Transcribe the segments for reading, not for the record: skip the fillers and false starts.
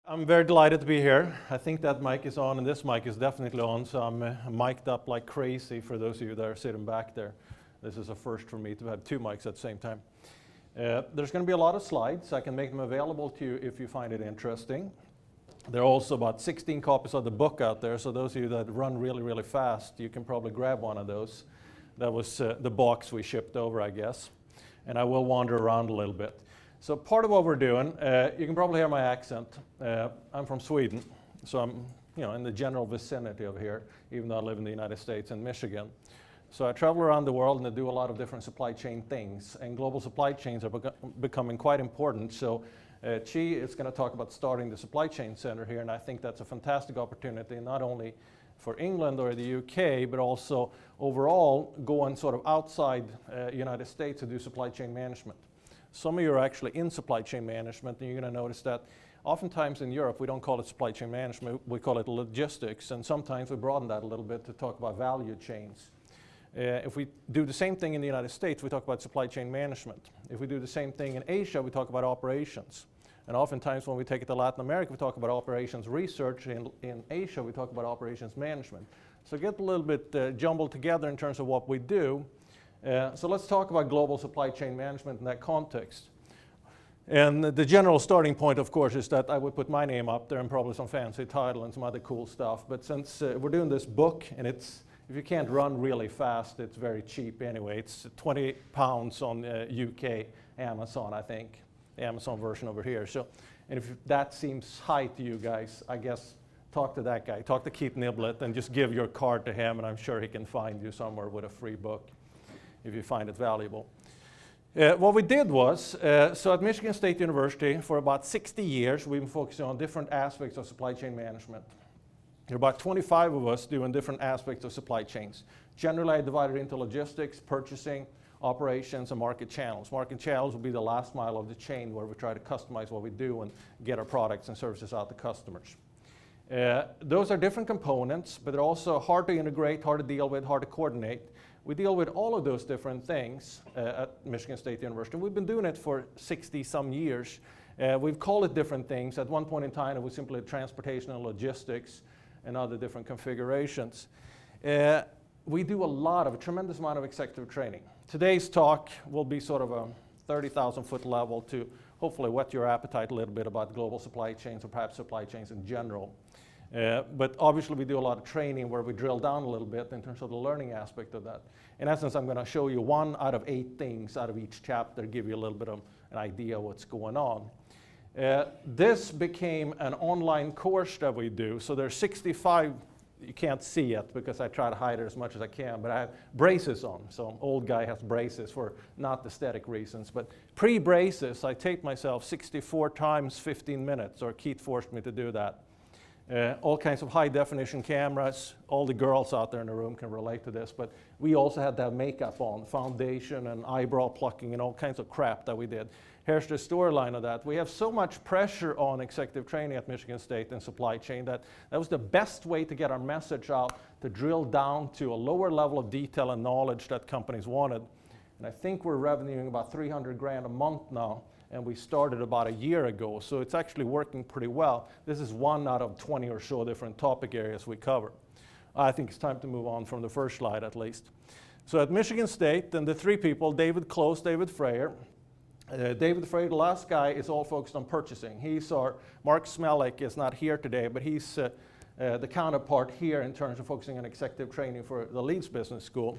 I'm very delighted to be here. I think that mic is on and this mic is definitely on, so I'm mic'd up like crazy for those of you that are sitting back there. This is a first for me to have two mics at the same time. There's going to be a lot of slides. I can make them available to you if you find it interesting. There are also about 16 copies of the book out there, so those of you that run really, really fast, you can probably grab one of those. That was the box we shipped over, I guess. And I will wander around a little bit. So part of what we're doing, you can probably hear my accent. I'm from Sweden, so I'm in the general vicinity of here, even though I live in the United States and Michigan. So I travel around the world and I do a lot of different supply chain things, and global supply chains are becoming quite important. So Chi is going to talk about starting the supply chain center here, and I think that's a fantastic opportunity, not only for England or the UK, but also overall going sort of outside United States to do supply chain management. Some of you are actually in supply chain management, and you're going to notice that oftentimes in Europe we don't call it supply chain management, we call it logistics, and sometimes we broaden that a little bit to talk about value chains. If we do the same thing in the United States, we talk about supply chain management. If we do the same thing in Asia, we talk about operations. And oftentimes when we take it to Latin America, we talk about operations research. In Asia, we talk about operations management. So get a little bit jumbled together in terms of what we do. So let's talk about global supply chain management in that context. And the general starting point, of course, is that I would put my name up there and probably some fancy title and some other cool stuff. But since we're doing this book, and if you can't run really fast, it's very cheap anyway. It's £20 on UK Amazon, I think, the Amazon version over here. So, and if that seems high to you guys, I guess talk to that guy. Talk to Keith Niblett and just give your card to him, and I'm sure he can find you somewhere with a free book if you find it valuable. What we did was, so at Michigan State University, for about 60 years, we've been focusing on different aspects of supply chain management. There are about 25 of us doing different aspects of supply chains. Generally divided into logistics, purchasing, operations, and market channels. Market channels will be the last mile of the chain where we try to customize what we do and get our products and services out to customers. Those are different components, but they're also hard to integrate, hard to deal with, hard to coordinate. We deal with all of those different things at Michigan State University. We've been doing it for 60-some years. We've called it different things. At one point in time, it was simply transportation and logistics and other different configurations. We do a tremendous amount of executive training. Today's talk will be sort of a 30,000-foot level to hopefully whet your appetite a little bit about global supply chains or perhaps supply chains in general. But obviously we do a lot of training where we drill down a little bit in terms of the learning aspect of that. In essence, I'm going to show you 1 out of 8 things out of each chapter, give you a little bit of an idea of what's going on. This became an online course that we do, so there's 65, you can't see it because I try to hide it as much as I can, but I have braces on, so an old guy has braces for not aesthetic reasons, but pre-braces, I taped myself 64 times 15 minutes, or Keith forced me to do that. All kinds of high-definition cameras. All the girls out there in the room can relate to this, but we also had to have makeup on, foundation and eyebrow plucking and all kinds of crap that we did. Here's the storyline of that. We have so much pressure on executive training at Michigan State and supply chain that was the best way to get our message out, to drill down to a lower level of detail and knowledge that companies wanted. And I think we're revenuing about $300,000 a month now, and we started about a year ago, so it's actually working pretty well. This is 1 out of 20 or so different topic areas we cover. I think it's time to move on from the first slide at least. So at Michigan State, and the 3 people, David Close, David Freyer. David Freyer, the last guy, is all focused on purchasing. Mark Smellick is not here today, but he's the counterpart here in terms of focusing on executive training for the Leeds Business School.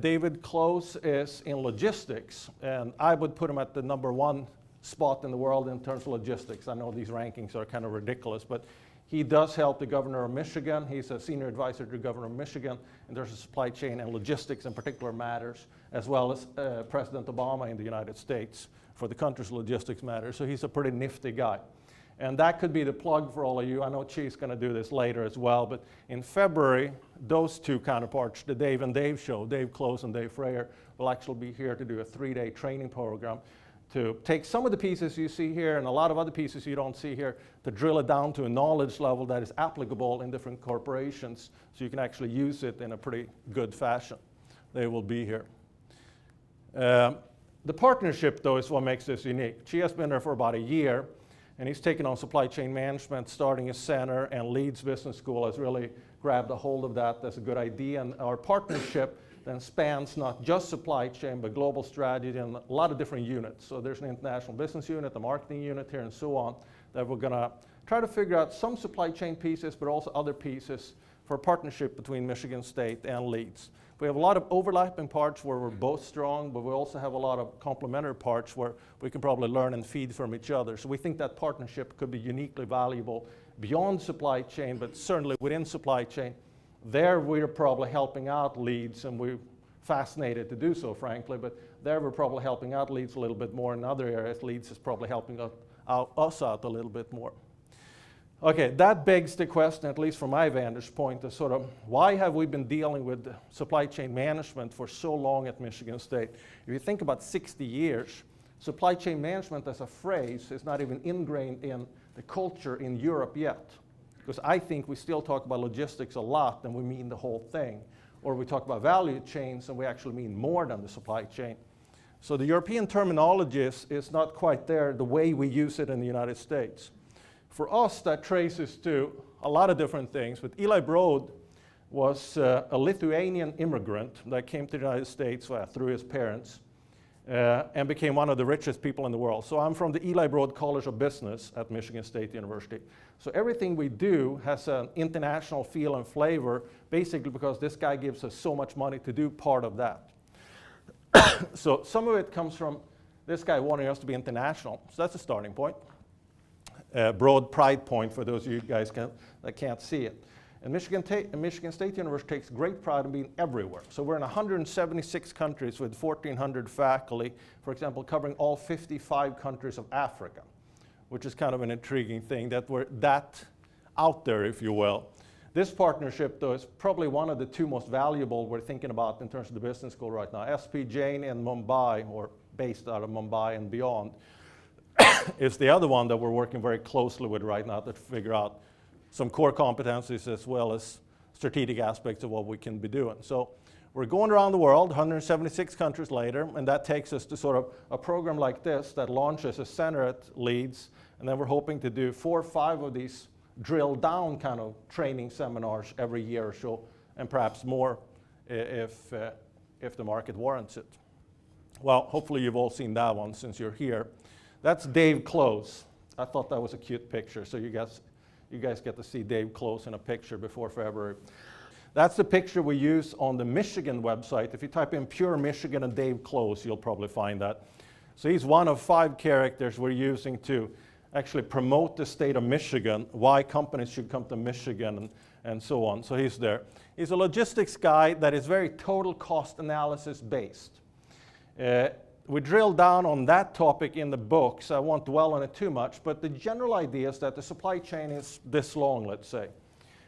David Close is in logistics, and I would put him at the #1 spot in the world in terms of logistics. I know these rankings are kind of ridiculous, but he does help the governor of Michigan. He's a senior advisor to the governor of Michigan in terms of supply chain and logistics in particular matters, as well as President Obama in the United States for the country's logistics matters. So he's a pretty nifty guy. And that could be the plug for all of you. I know Chi's going to do this later as well, but in February, those 2 counterparts, the Dave and Dave show, Dave Close and Dave Freyer, will actually be here to do a 3-day training program to take some of the pieces you see here and a lot of other pieces you don't see here, to drill it down to a knowledge level that is applicable in different corporations so you can actually use it in a pretty good fashion. They will be here. The partnership, though, is what makes this unique. Chi has been there for about a year. and he's taken on supply chain management, starting a center, and Leeds Business School has really grabbed a hold of that. That's a good idea, and our partnership then spans not just supply chain, but global strategy and a lot of different units. So there's an international business unit, a marketing unit here, and so on, that we're going to try to figure out some supply chain pieces, but also other pieces for a partnership between Michigan State and Leeds. We have a lot of overlapping parts where we're both strong, but we also have a lot of complementary parts where we can probably learn and feed from each other. So we think that partnership could be uniquely valuable beyond supply chain, but certainly within supply chain. There we're probably helping out Leeds, and we're fascinated to do so, frankly, but there we're probably helping out Leeds a little bit more. In other areas, Leeds is probably helping us out a little bit more. Okay, that begs the question, at least from my vantage point, is sort of why have we been dealing with supply chain management for so long at Michigan State? If you think about 60 years, supply chain management as a phrase is not even ingrained in the culture in Europe yet. Because I think we still talk about logistics a lot and we mean the whole thing. Or we talk about value chains and we actually mean more than the supply chain. So the European terminology is not quite there the way we use it in the United States. For us, that traces to a lot of different things. But Eli Broad was a Lithuanian immigrant that came to the United States through his parents and became one of the richest people in the world. So I'm from the Eli Broad College of Business at Michigan State University. So everything we do has an international feel and flavor, basically because this guy gives us so much money to do part of that. So some of it comes from this guy wanting us to be international. So that's a starting point. Broad pride point for those of you guys that can't see it. And Michigan State University takes great pride in being everywhere. So we're in 176 countries with 1,400 faculty, for example, covering all 55 countries of Africa, which is kind of an intriguing thing that we're that out there, if you will. This partnership, though, is probably one of the two most valuable we're thinking about in terms of the business school right now. SP Jain in Mumbai, or based out of Mumbai and beyond, is the other one that we're working very closely with right now to figure out some core competencies as well as strategic aspects of what we can be doing. So we're going around the world, 176 countries later, and that takes us to sort of a program like this that launches a center at Leeds, and then we're hoping to do 4 or 5 of these drill down kind of training seminars every year or so, and perhaps more if the market warrants it. Well, hopefully you've all seen that one since you're here. That's Dave Close. I thought that was a cute picture, so you guys get to see Dave Close in a picture before February. That's the picture we use on the Michigan website. If you type in pure Michigan and Dave Close, you'll probably find that. So he's one of 5 characters we're using to actually promote the state of Michigan, why companies should come to Michigan, and so on. So he's there. He's a logistics guy that is very total cost analysis based. We drill down on that topic in the book, so I won't dwell on it too much, but the general idea is that the supply chain is this long, let's say.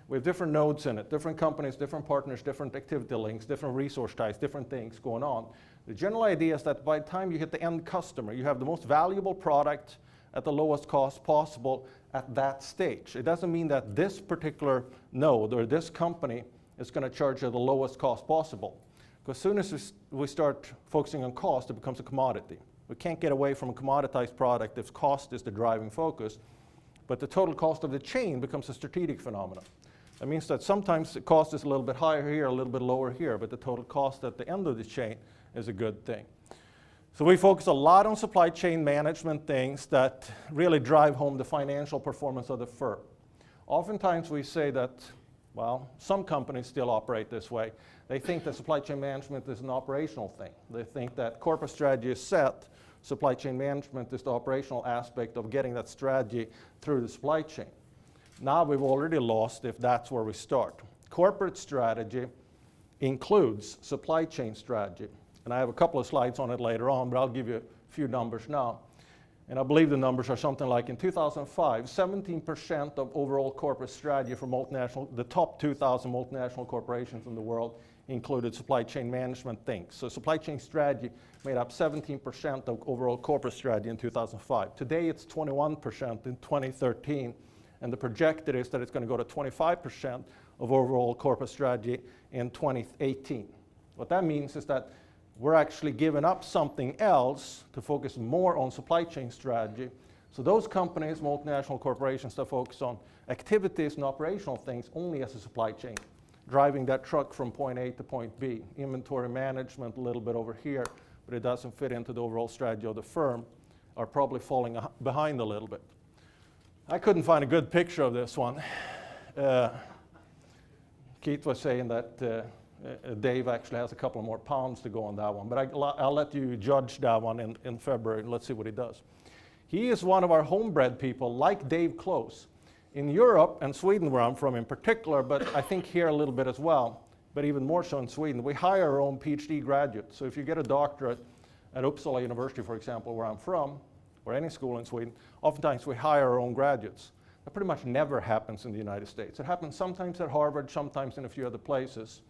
We have different nodes in it, different companies, different partners, different activity links, different resource types, different things going on. The general idea is that by the time you hit the end customer, you have the most valuable product at the lowest cost possible at that stage. It doesn't mean that this particular node or this company is going to charge you the lowest cost possible. Because as soon as we start focusing on cost, it becomes a commodity. We can't get away from a commoditized product if cost is the driving focus. But the total cost of the chain becomes a strategic phenomenon. That means that sometimes the cost is a little bit higher here, a little bit lower here, but the total cost at the end of the chain is a good thing. So we focus a lot on supply chain management things that really drive home the financial performance of the firm. Oftentimes we say that, well, some companies still operate this way. They think that supply chain management is an operational thing. They think that corporate strategy is set, supply chain management is the operational aspect of getting that strategy through the supply chain. Now we've already lost if that's where we start. Corporate strategy includes supply chain strategy. And I have a couple of slides on it later on, but I'll give you a few numbers now. And I believe the numbers are something like in 2005, 17% of overall corporate strategy for the top 2,000 multinational corporations in the world included supply chain management things. So supply chain strategy made up 17% of overall corporate strategy in 2005. Today it's 21% in 2013, and the projected is that it's going to go to 25% of overall corporate strategy in 2018. What that means is that we're actually giving up something else to focus more on supply chain strategy. So those companies, multinational corporations that focus on activities and operational things only as a supply chain, driving that truck from point A to point B. Inventory management a little bit over here, but it doesn't fit into the overall strategy of the firm, are probably falling behind a little bit. I couldn't find a good picture of this one. Keith was saying that Dave actually has a couple more pounds to go on that one, but I'll let you judge that one in February, and let's see what he does. He is one of our homebred people, like Dave Close. In Europe and Sweden, where I'm from in particular, but I think here a little bit as well, but even more so in Sweden, we hire our own PhD graduates. So if you get a doctorate at Uppsala University, for example, where I'm from, or any school in Sweden, oftentimes we hire our own graduates. That pretty much never happens in the United States. It happens sometimes at Harvard, sometimes in a few other places.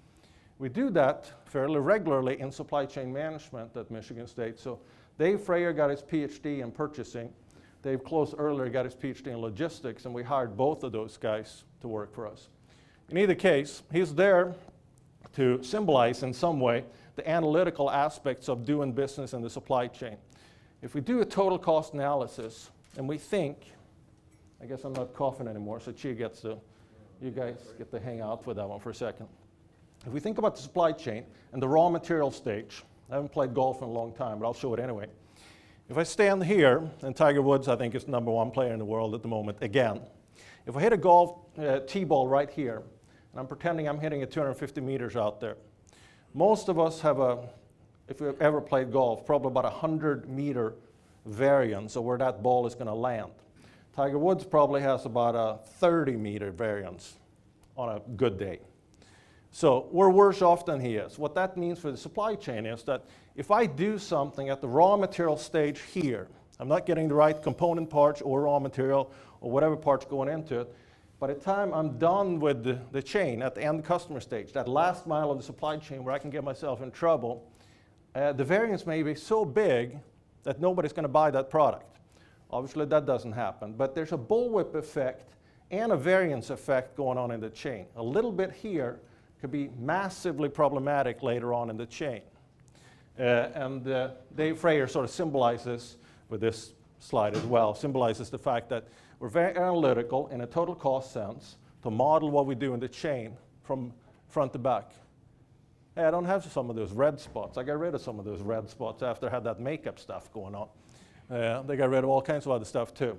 We do that fairly regularly in supply chain management at Michigan State. So Dave Freyer got his PhD in purchasing. Dave Close earlier got his PhD in logistics, and we hired both of those guys to work for us. In either case, he's there to symbolize in some way the analytical aspects of doing business in the supply chain. If we do a total cost analysis and we think, I guess I'm not coughing anymore, so you guys get to hang out with that one for a second. If we think about the supply chain and the raw material stage, I haven't played golf in a long time, but I'll show it anyway. If I stand here, and Tiger Woods, I think, is the #1 player in the world at the moment, again. If I hit a golf tee ball right here, and I'm pretending I'm hitting it 250 meters out there, most of us have if we've ever played golf, probably about 100-meter variance of where that ball is going to land. Tiger Woods probably has about a 30-meter variance on a good day. So we're worse off than he is. What that means for the supply chain is that if I do something at the raw material stage here, I'm not getting the right component parts or raw material or whatever parts going into it, by the time I'm done with the chain at the end customer stage, that last mile of the supply chain where I can get myself in trouble, the variance may be so big that nobody's going to buy that product. Obviously that doesn't happen, but there's a bullwhip effect and a variance effect going on in the chain. A little bit here could be massively problematic later on in the chain. Dave Freyer sort of symbolizes, with this slide as well, symbolizes the fact that we're very analytical in a total cost sense to model what we do in the chain from front to back. Hey, I don't have some of those red spots. I got rid of some of those red spots after I had that makeup stuff going on. They got rid of all kinds of other stuff too.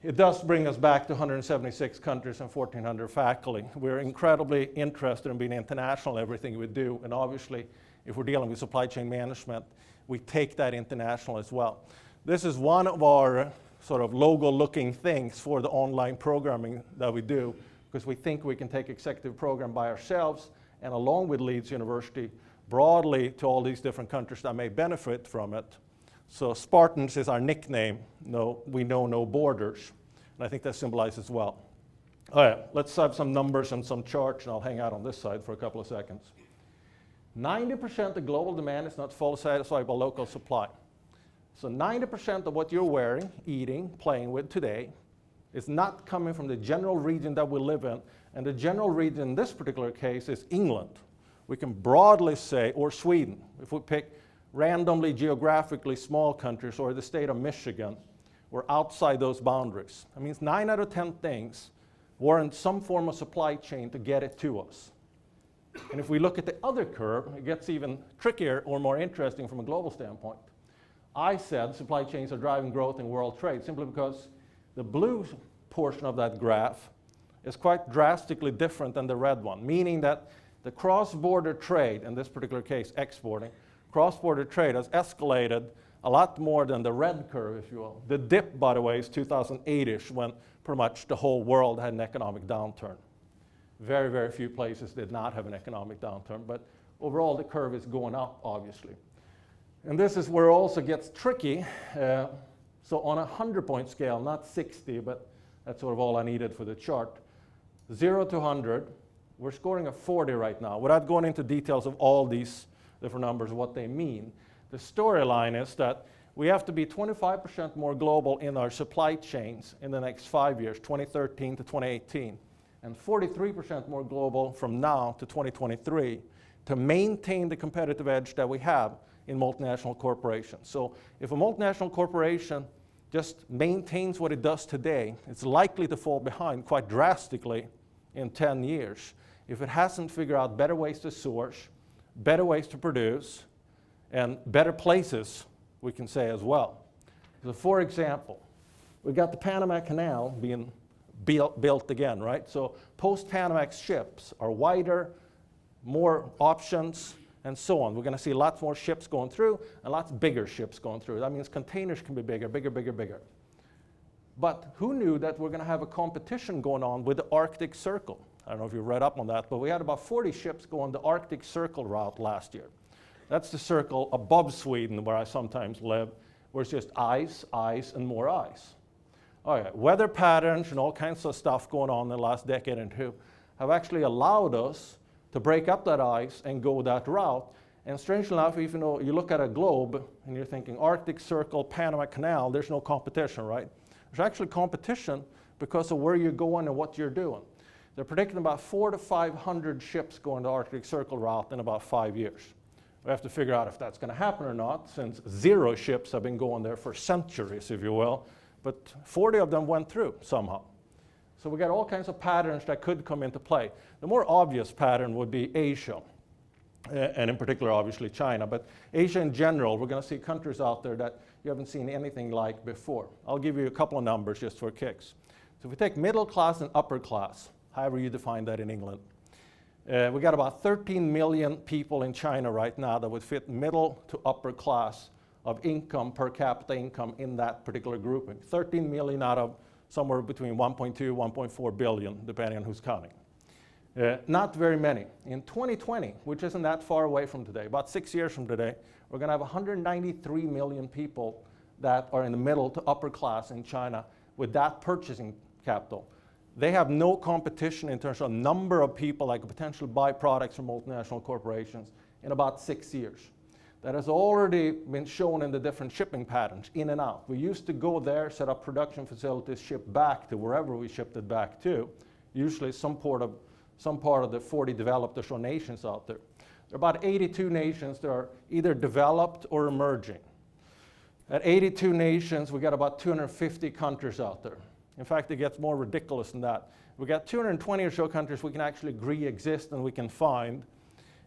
It does bring us back to 176 countries and 1,400 faculty. We're incredibly interested in being international in everything we do, and obviously, if we're dealing with supply chain management, we take that international as well. This is one of our sort of logo-looking things for the online programming that we do, because we think we can take executive program by ourselves and along with Leeds University broadly to all these different countries that may benefit from it. So Spartans is our nickname. No, we know no borders. And I think that symbolizes well. All right, let's have some numbers and some charts, and I'll hang out on this side for a couple of seconds. 90% of global demand is not fully satisfied by local supply. So 90% of what you're wearing, eating, playing with today is not coming from the general region that we live in. And the general region in this particular case is England. We can broadly say, or Sweden. If we pick randomly geographically small countries or the state of Michigan, we're outside those boundaries. That means 9 out of 10 things warrant some form of supply chain to get it to us. And if we look at the other curve, it gets even trickier or more interesting from a global standpoint. I said supply chains are driving growth in world trade simply because the blue portion of that graph is quite drastically different than the red one, meaning that the cross-border trade, in this particular case exporting, cross-border trade has escalated a lot more than the red curve, if you will. The dip, by the way, is 2008-ish, when pretty much the whole world had an economic downturn. Very, very few places did not have an economic downturn, but overall the curve is going up, obviously. And this is where it also gets tricky. So on a 100-point scale, not 60, but that's sort of all I needed for the chart, 0 to 100, we're scoring a 40 right now. Without going into details of all these different numbers, what they mean, the storyline is that we have to be 25% more global in our supply chains in the next 5 years, 2013 to 2018, and 43% more global from now to 2023 to maintain the competitive edge that we have in multinational corporations. So if a multinational corporation just maintains what it does today, it's likely to fall behind quite drastically in 10 years if it hasn't figured out better ways to source, better ways to produce, and better places, we can say as well. So for example, we've got the Panama Canal being built again, right? So post-Panamax ships are wider, more options, and so on. We're going to see lots more ships going through and lots bigger ships going through. That means containers can be bigger, bigger, bigger, bigger. But who knew that we're going to have a competition going on with the Arctic Circle? I don't know if you read up on that, but we had about 40 ships go on the Arctic Circle route last year. That's the circle above Sweden, where I sometimes live, where it's just ice, ice, and more ice. All right, weather patterns and all kinds of stuff going on in the last decade and two have actually allowed us to break up that ice and go that route. And strangely enough, even though you look at a globe and you're thinking Arctic Circle, Panama Canal, there's no competition, right? There's actually competition because of where you're going and what you're doing. They're predicting about 400 to 500 ships going the Arctic Circle route in about 5 years. We have to figure out if that's going to happen or not, since 0 ships have been going there for centuries, if you will, but 40 of them went through somehow. So we got all kinds of patterns that could come into play. The more obvious pattern would be Asia, and in particular, obviously, China. But Asia in general, we're going to see countries out there that you haven't seen anything like before. I'll give you a couple of numbers just for kicks. So if we take middle class and upper class, however you define that in England, we got about 13 million people in China right now that would fit middle to upper class of income, per capita income in that particular grouping. 13 million out of somewhere between 1.2, 1.4 billion, depending on who's counting. Not very many. In 2020, which isn't that far away from today, about 6 years from today, we're going to have 193 million people that are in the middle to upper class in China with that purchasing capital. They have no competition in terms of number of people that could potentially buy products from multinational corporations in about 6 years. That has already been shown in the different shipping patterns, in and out. We used to go there, set up production facilities, ship back to wherever we shipped it back to, usually some part of the 40 developed or so nations out there. There are about 82 nations that are either developed or emerging. At 82 nations, we got about 250 countries out there. In fact, it gets more ridiculous than that. We got 220 or so countries we can actually agree exist and we can find.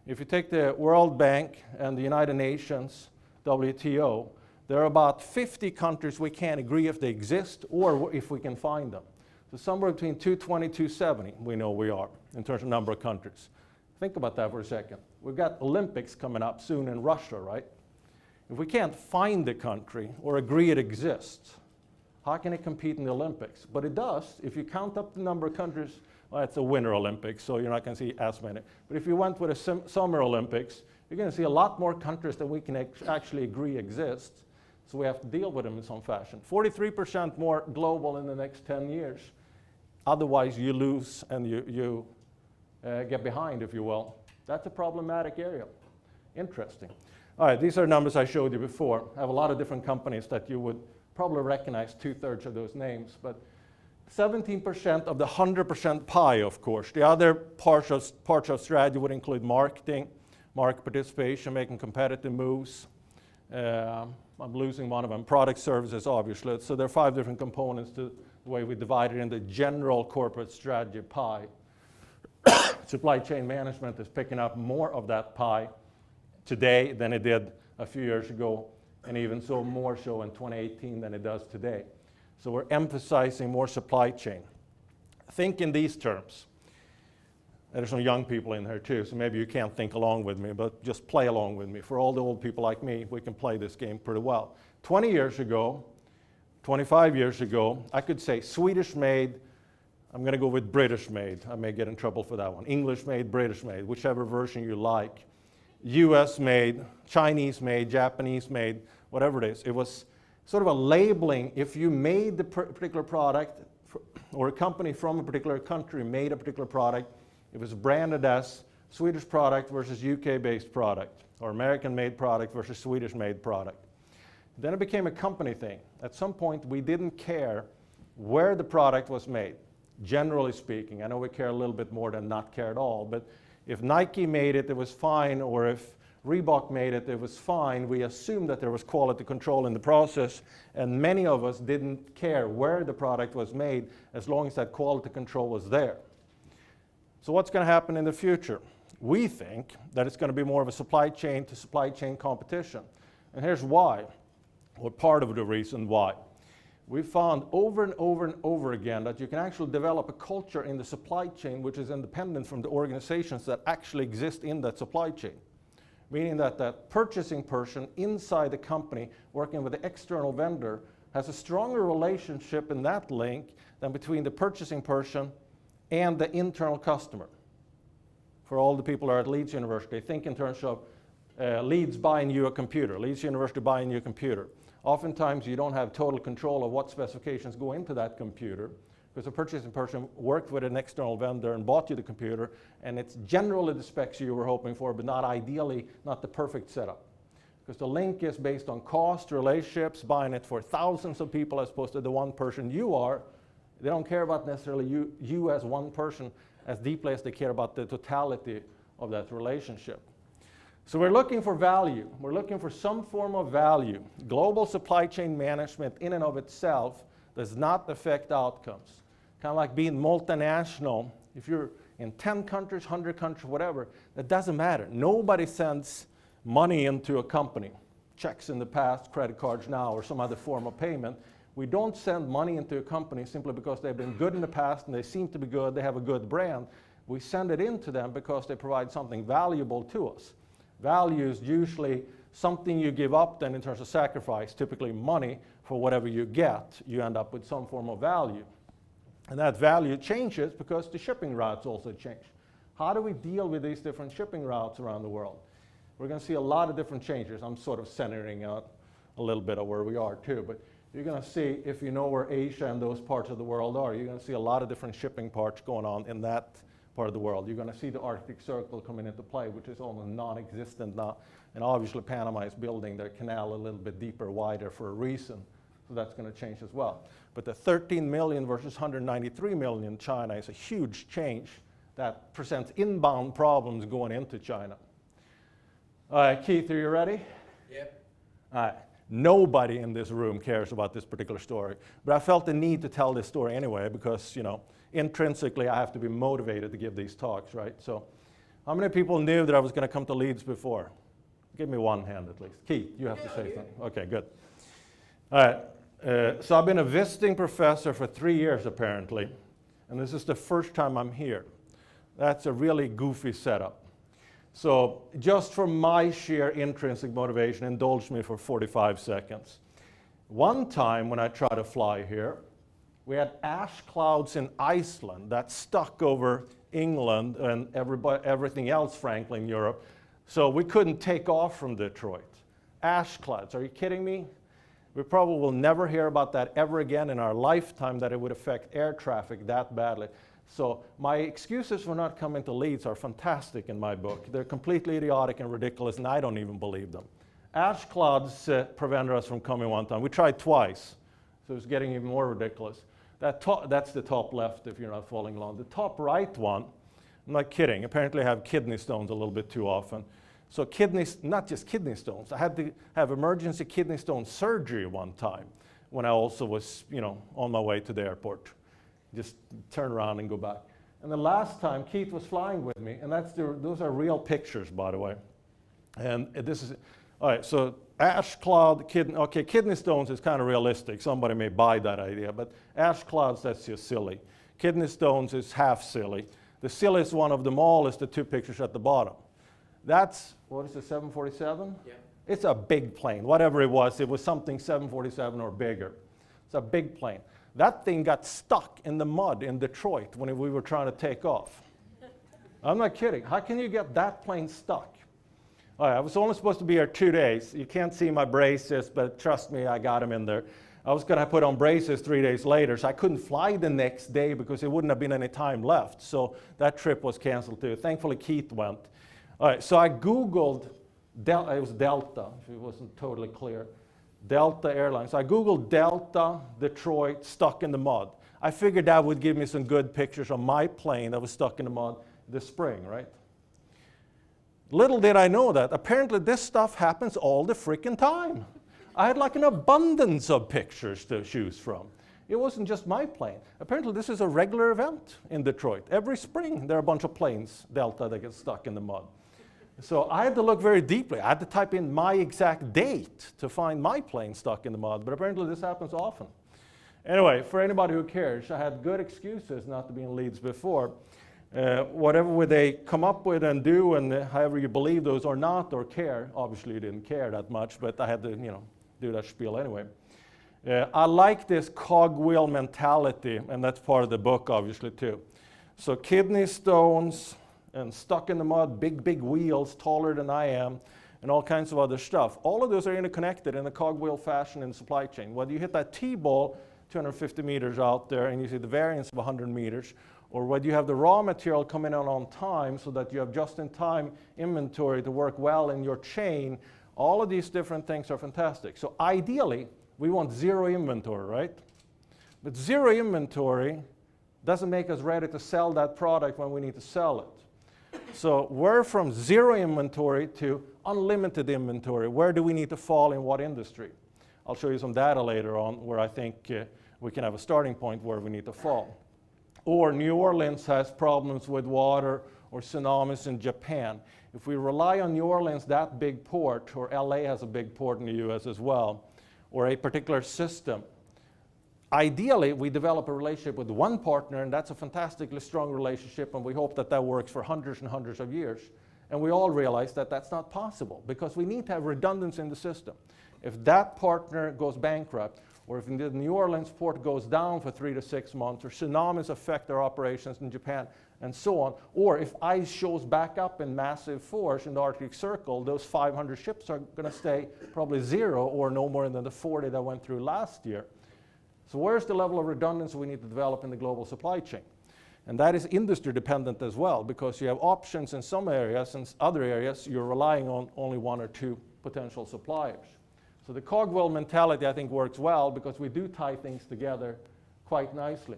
If you take the World Bank and the United Nations, WTO, there are about 50 countries we can't agree if they exist or if we can find them. So somewhere between 220, 270 we know we are in terms of number of countries. Think about that for a second. We've got Olympics coming up soon in Russia, right? If we can't find the country or agree it exists, how can it compete in the Olympics? But it does. If you count up the number of countries, well, it's a Winter Olympics, so you're not going to see as many. But if you went with a Summer Olympics, you're going to see a lot more countries that we can actually agree exist. So we have to deal with them in some fashion. 43% more global in the next 10 years. Otherwise, you lose and you get behind, if you will. That's a problematic area. Interesting. All right, these are numbers I showed you before. I have a lot of different companies that you would probably recognize 2/3 of those names, but 17% of the 100% pie, of course. The other parts of strategy would include marketing, market participation, making competitive moves. I'm losing one of them. Product services, obviously. So there are 5 different components to the way we divide it in the general corporate strategy pie. Supply chain management is picking up more of that pie today than it did a few years ago, and even so more so in 2018 than it does today. So we're emphasizing more supply chain. Think in these terms. There's some young people in here too, so maybe you can't think along with me, but just play along with me. For all the old people like me, we can play this game pretty well. 20 years ago, 25 years ago, I could say Swedish made, I'm going to go with British made. I may get in trouble for that one. English made, British made, whichever version you like. US made, Chinese made, Japanese made, whatever it is. It was sort of a labeling. If you made the particular product, or a company from a particular country made a particular product, it was branded as Swedish product versus UK-based product, or American-made product versus Swedish-made product. Then it became a company thing. At some point, we didn't care where the product was made, generally speaking. I know we care a little bit more than not care at all, but if Nike made it, it was fine, or if Reebok made it, it was fine. We assumed that there was quality control in the process, and many of us didn't care where the product was made as long as that quality control was there. So what's going to happen in the future? We think that it's going to be more of a supply chain to supply chain competition. And here's why, or part of the reason why. We found over and over and over again that you can actually develop a culture in the supply chain which is independent from the organizations that actually exist in that supply chain. Meaning that that purchasing person inside the company working with the external vendor has a stronger relationship in that link than between the purchasing person and the internal customer. For all the people who are at Leeds University, think in terms of Leeds buying you a computer, Leeds University buying you a computer. Oftentimes you don't have total control of what specifications go into that computer because the purchasing person worked with an external vendor and bought you the computer, and it's generally the specs you were hoping for, but not ideally, not the perfect setup. Because the link is based on cost, relationships, buying it for thousands of people as opposed to the one person you are. They don't care about necessarily you as one person as deeply as they care about the totality of that relationship. So we're looking for value. We're looking for some form of value. Global supply chain management in and of itself does not affect outcomes. Kind of like being multinational. If you're in 10 countries, 100 countries, whatever, that doesn't matter. Nobody sends money into a company. Checks in the past, credit cards now, or some other form of payment. We don't send money into a company simply because they've been good in the past and they seem to be good, they have a good brand. We send it into them because they provide something valuable to us. Value is usually something you give up then in terms of sacrifice, typically money, for whatever you get. You end up with some form of value. And that value changes because the shipping routes also change. How do we deal with these different shipping routes around the world? We're going to see a lot of different changes. I'm sort of centering out a little bit of where we are too, but you're going to see, if you know where Asia and those parts of the world are, you're going to see a lot of different shipping parts going on in that part of the world. You're going to see the Arctic Circle coming into play, which is almost non-existent now. And obviously Panama is building their canal a little bit deeper, wider for a reason. So that's going to change as well. But the 13 million versus 193 million China is a huge change that presents inbound problems going into China. All right, Keith, are you ready? Yep. All right. Nobody in this room cares about this particular story. But I felt the need to tell this story anyway because, you know, intrinsically I have to be motivated to give these talks, right? So how many people knew that I was going to come to Leeds before? Give me one hand at least. Keith, you have to say something. Okay, good. All right. So I've been a visiting professor for 3 years apparently, and this is the first time I'm here. That's a really goofy setup. So just for my sheer intrinsic motivation, indulge me for 45 seconds. One time when I tried to fly here, we had ash clouds in Iceland that stuck over England and everything else, frankly, in Europe. So we couldn't take off from Detroit. Ash clouds, are you kidding me? We probably will never hear about that ever again in our lifetime, that it would affect air traffic that badly. So my excuses for not coming to Leeds are fantastic in my book. They're completely idiotic and ridiculous, and I don't even believe them. Ash clouds prevented us from coming one time. We tried twice, so it's getting even more ridiculous. That's the top left if you're not following along. The top right one, I'm not kidding, apparently I have kidney stones a little bit too often. So kidneys, not just kidney stones, I had to have emergency kidney stone surgery one time when I also was, you know, on my way to the airport. Just turn around and go back. And the last time Keith was flying with me, and those are real pictures, by the way. And this is, all right, so ash cloud, kidney stones is kind of realistic. Somebody may buy that idea, but ash clouds, that's just silly. Kidney stones is half silly. The silliest one of them all is the two pictures at the bottom. That's, what is it, 747? Yeah. It's a big plane. Whatever it was something 747 or bigger. It's a big plane. That thing got stuck in the mud in Detroit when we were trying to take off. I'm not kidding. How can you get that plane stuck? All right, I was only supposed to be here 2 days. You can't see my braces, but trust me, I got them in there. I was going to put on braces 3 days later, so I couldn't fly the next day because there wouldn't have been any time left. So that trip was canceled too. Thankfully, Keith went. All right, so I Googled, it was Delta, if it wasn't totally clear. Delta Airlines. I Googled Delta, Detroit, stuck in the mud. I figured that would give me some good pictures of my plane that was stuck in the mud this spring, right? Little did I know that. Apparently this stuff happens all the freaking time. I had like an abundance of pictures to choose from. It wasn't just my plane. Apparently this is a regular event in Detroit. Every spring there are a bunch of planes, Delta, that get stuck in the mud. So I had to look very deeply. I had to type in my exact date to find my plane stuck in the mud, but apparently this happens often. Anyway, for anybody who cares, I had good excuses not to be in Leeds before. Whatever they come up with and do, and however you believe those or not, or care, obviously you didn't care that much, but I had to, do that spiel anyway. I like this cogwheel mentality, and that's part of the book, obviously, too. So kidney stones, and stuck in the mud, big wheels, taller than I am, and all kinds of other stuff. All of those are interconnected in a cogwheel fashion in the supply chain. Whether you hit that T-ball 250 meters out there and you see the variance of 100 meters, or whether you have the raw material coming in on time so that you have just-in-time inventory to work well in your chain, all of these different things are fantastic. So ideally, we want zero inventory, right? But zero inventory doesn't make us ready to sell that product when we need to sell it. So we're from zero inventory to unlimited inventory. Where do we need to fall in what industry? I'll show you some data later on where I think we can have a starting point where we need to fall. Or New Orleans has problems with water, or tsunamis in Japan. If we rely on New Orleans, that big port, or LA has a big port in the US as well, or a particular system, ideally we develop a relationship with one partner, and that's a fantastically strong relationship, and we hope that that works for hundreds and hundreds of years. And we all realize that that's not possible, because we need to have redundancy in the system. If that partner goes bankrupt, or if the New Orleans port goes down for 3 to 6 months, or tsunamis affect our operations in Japan, and so on, or if ice shows back up in massive force in the Arctic Circle, those 500 ships are going to stay probably zero or no more than the 40 that went through last year. So where's the level of redundancy we need to develop in the global supply chain? And that is industry dependent as well, because you have options in some areas, and other areas you're relying on only 1 or 2 potential suppliers. So the cogwheel mentality, I think, works well because we do tie things together quite nicely.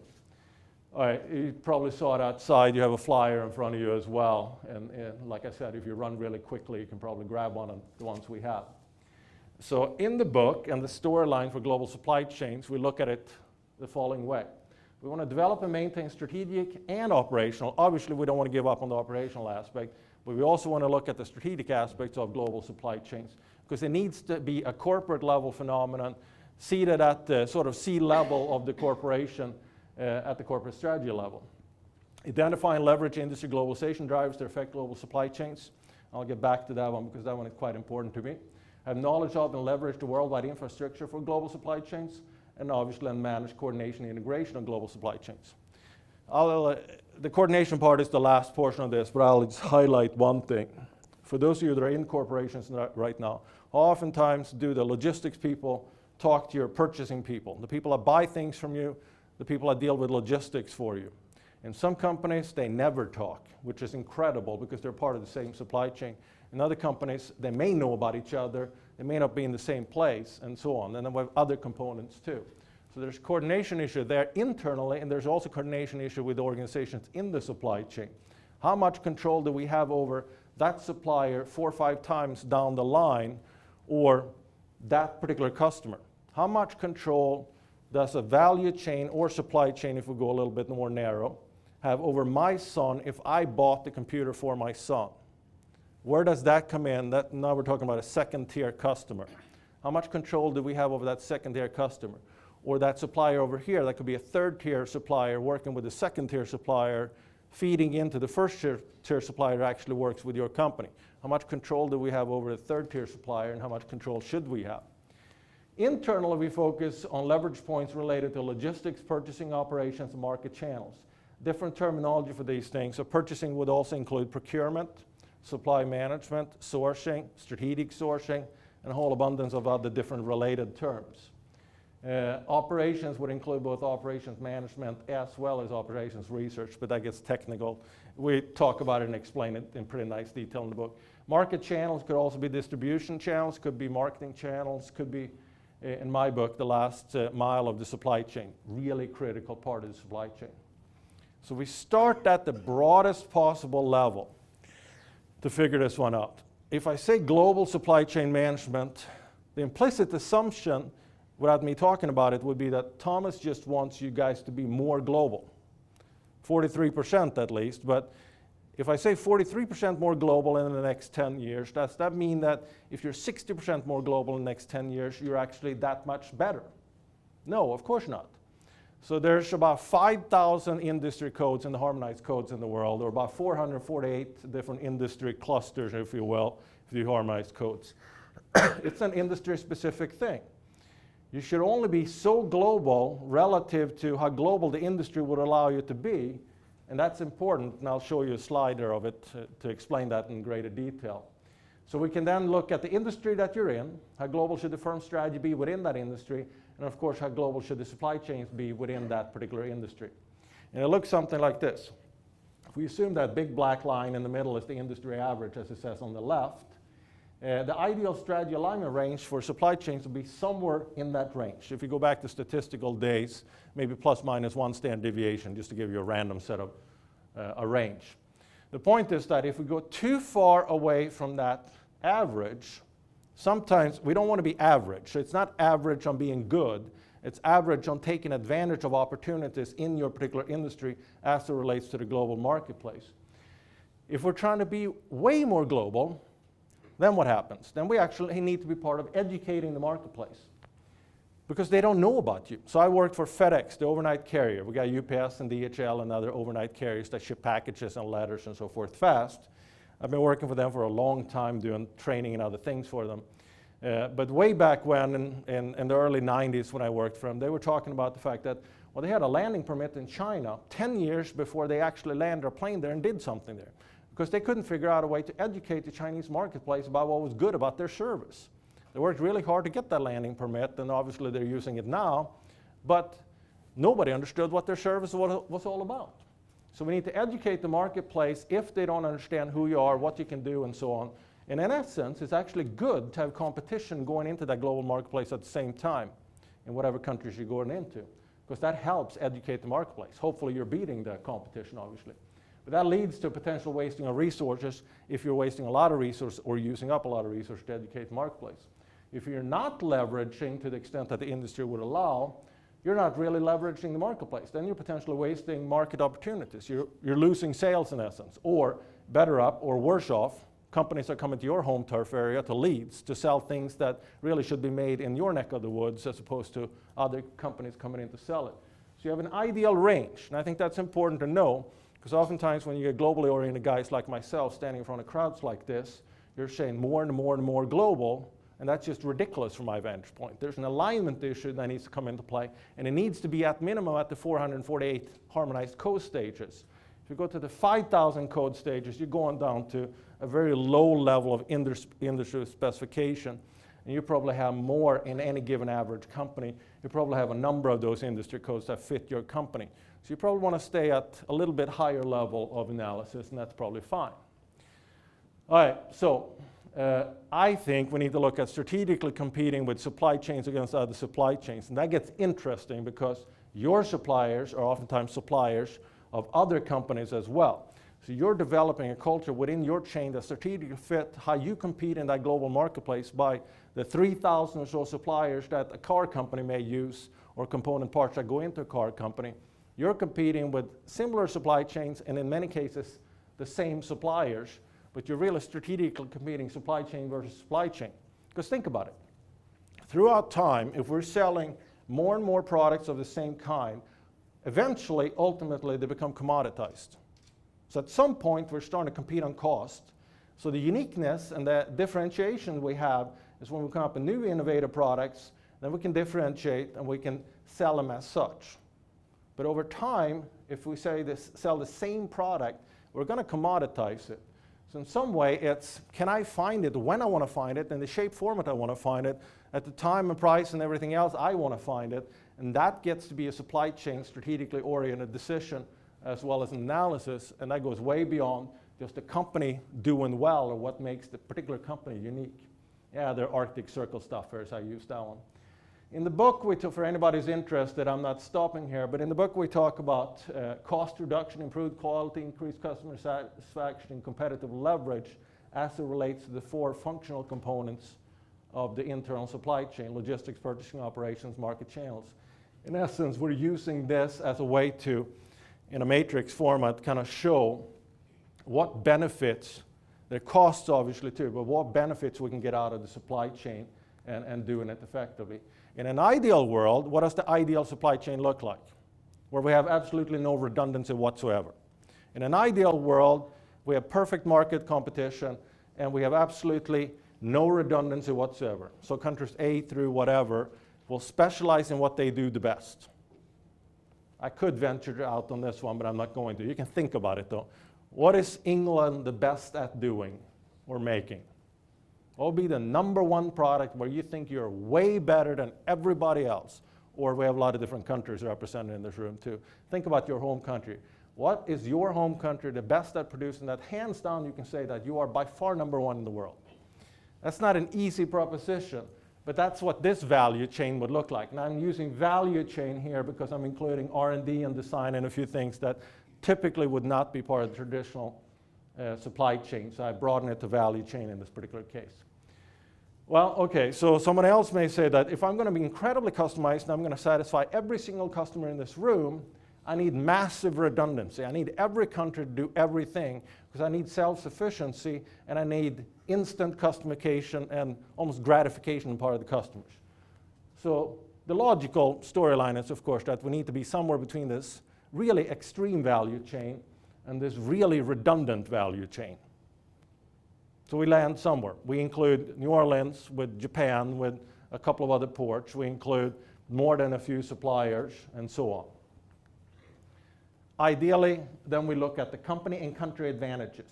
All right, you probably saw it outside. You have a flyer in front of you as well. And like I said, if you run really quickly, you can probably grab one of the ones we have. So in the book and the storyline for global supply chains, we look at it the following way. We want to develop and maintain strategic and operational. Obviously, we don't want to give up on the operational aspect, but we also want to look at the strategic aspects of global supply chains, because it needs to be a corporate level phenomenon seated at the sort of C-level of the corporation at the corporate strategy level. Identify and leverage industry globalization drivers that affect global supply chains. I'll get back to that one because that one is quite important to me. Have knowledge of and leverage the worldwide infrastructure for global supply chains, and obviously manage coordination and integration of global supply chains. The coordination part is the last portion of this, but I'll just highlight one thing. For those of you that are in corporations right now, oftentimes do the logistics people talk to your purchasing people, the people that buy things from you, the people that deal with logistics for you. In some companies, they never talk, which is incredible because they're part of the same supply chain. In other companies, they may know about each other, they may not be in the same place, and so on. And then we have other components too. So there's coordination issue there internally, and there's also coordination issue with organizations in the supply chain. How much control do we have over that supplier 4 or 5 times down the line, or that particular customer? How much control does a value chain or supply chain, if we go a little bit more narrow, have over my son if I bought the computer for my son? Where does that come in? Now we're talking about a second-tier customer. How much control do we have over that second-tier customer? Or that supplier over here, that could be a third-tier supplier working with a second-tier supplier, feeding into the first-tier supplier that actually works with your company. How much control do we have over the third-tier supplier, and how much control should we have? Internally, we focus on leverage points related to logistics, purchasing, operations, and market channels. Different terminology for these things. So purchasing would also include procurement, supply management, sourcing, strategic sourcing, and a whole abundance of other different related terms. Operations would include both operations management as well as operations research, but that gets technical. We talk about it and explain it in pretty nice detail in the book. Market channels could also be distribution channels, could be marketing channels, could be, in my book, the last mile of the supply chain. Really critical part of the supply chain. So we start at the broadest possible level. to figure this one out. If I say global supply chain management, the implicit assumption, without me talking about it, would be that Thomas just wants you guys to be more global. 43% at least, but if I say 43% more global in the next 10 years, does that mean that if you're 60% more global in the next 10 years, you're actually that much better? No, of course not. So there's about 5,000 industry codes and harmonized codes in the world, or about 448 different industry clusters, if you will, if you harmonize codes. It's an industry-specific thing. You should only be so global relative to how global the industry would allow you to be, and that's important, and I'll show you a slide there of it to explain that in greater detail. So we can then look at the industry that you're in, how global should the firm's strategy be within that industry, and of course how global should the supply chains be within that particular industry. And it looks something like this. If we assume that big black line in the middle is the industry average, as it says on the left, the ideal strategy alignment range for supply chains will be somewhere in that range. If you go back to statistical days, maybe plus minus 1 standard deviation, just to give you a random set of a range. The point is that if we go too far away from that average, sometimes we don't want to be average. So it's not average on being good, it's average on taking advantage of opportunities in your particular industry as it relates to the global marketplace. If we're trying to be way more global, then what happens? Then we actually need to be part of educating the marketplace because they don't know about you. So I worked for FedEx, the overnight carrier. We got UPS and DHL and other overnight carriers that ship packages and letters and so forth fast. I've been working for them for a long time doing training and other things for them. But way back when, in the early 90s when I worked for them, they were talking about the fact that, well, they had a landing permit in China 10 years before they actually landed a plane there and did something there, because they couldn't figure out a way to educate the Chinese marketplace about what was good about their service. They worked really hard to get that landing permit, and obviously they're using it now, but nobody understood what their service was all about. So we need to educate the marketplace if they don't understand who you are, what you can do, and so on. And in essence, it's actually good to have competition going into that global marketplace at the same time in whatever countries you're going into, because that helps educate the marketplace. Hopefully you're beating the competition, obviously. But that leads to potential wasting of resources if you're wasting a lot of resources or using up a lot of resources to educate the marketplace. If you're not leveraging to the extent that the industry would allow, you're not really leveraging the marketplace. Then you're potentially wasting market opportunities. You're losing sales in essence, or better up or worse off, companies are coming to your home turf area, to Leeds, to sell things that really should be made in your neck of the woods as opposed to other companies coming in to sell it. So you have an ideal range, and I think that's important to know, because oftentimes when you get globally oriented guys like myself standing in front of crowds like this, you're saying more and more and more global, and that's just ridiculous from my vantage point. There's an alignment issue that needs to come into play, and it needs to be at minimum at the 448 harmonized code stages. If you go to the 5,000 code stages, you're going down to a very low level of industry specification, and you probably have more in any given average company. You probably have a number of those industry codes that fit your company. So you probably want to stay at a little bit higher level of analysis, and that's probably fine. All right, so I think we need to look at strategically competing with supply chains against other supply chains, and that gets interesting because your suppliers are oftentimes suppliers of other companies as well. So you're developing a culture within your chain that strategically fit how you compete in that global marketplace by the 3,000 or so suppliers that a car company may use, or component parts that go into a car company. You're competing with similar supply chains, and in many cases the same suppliers, but you're really strategically competing supply chain versus supply chain. Because think about it. Throughout time, if we're selling more and more products of the same kind, eventually, ultimately, they become commoditized. So at some point, we're starting to compete on cost. So the uniqueness and the differentiation we have is when we come up with new innovative products, then we can differentiate and we can sell them as such. But over time, if we sell the same product, we're going to commoditize it. So in some way, it's, can I find it when I want to find it, in the shape, format I want to find it, at the time and price and everything else I want to find it, and that gets to be a supply chain strategically oriented decision as well as an analysis, and that goes way beyond just the company doing well or what makes the particular company unique. Yeah, they're Arctic Circle stuff here, so I use that one. In the book, for anybody who's interested, I'm not stopping here, but in the book we talk about cost reduction, improved quality, increased customer satisfaction, and competitive leverage as it relates to the 4 functional components of the internal supply chain: logistics, purchasing, operations, market channels. In essence, we're using this as a way to, in a matrix format, kind of show what benefits, there are costs obviously too, but what benefits we can get out of the supply chain and doing it effectively. In an ideal world, what does the ideal supply chain look like? Where we have absolutely no redundancy whatsoever. In an ideal world, we have perfect market competition and we have absolutely no redundancy whatsoever. So countries A through whatever will specialize in what they do the best. I could venture out on this one, but I'm not going to. You can think about it though. What is England the best at doing or making? What will be the #1 product where you think you're way better than everybody else? Or we have a lot of different countries represented in this room too. Think about your home country. What is your home country the best at producing that? Hands down, you can say that you are by far #1 in the world. That's not an easy proposition, but that's what this value chain would look like. Now I'm using value chain here because I'm including R&D and design and a few things that typically would not be part of the traditional supply chain. So I broaden it to value chain in this particular case. Well, okay, so someone else may say that if I'm going to be incredibly customized and I'm going to satisfy every single customer in this room, I need massive redundancy. I need every country to do everything because I need self-sufficiency and I need instant customization and almost gratification on part of the customers. So the logical storyline is, of course, that we need to be somewhere between this really extreme value chain and this really redundant value chain. So we land somewhere. We include New Orleans with Japan, with a couple of other ports. We include more than a few suppliers, and so on. Ideally, then we look at the company and country advantages.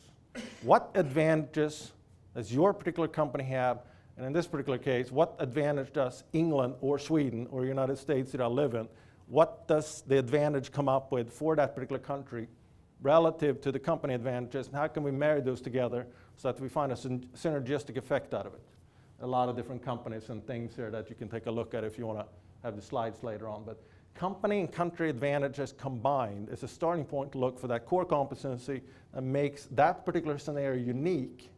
What advantages does your particular company have? And in this particular case, what advantage does England or Sweden or United States that I live in, what does the advantage come up with for that particular country relative to the company advantages, and how can we marry those together so that we find a synergistic effect out of it? A lot of different companies and things here that you can take a look at if you want to have the slides later on. But company and country advantages combined is a starting point to look for that core competency that makes that particular scenario unique,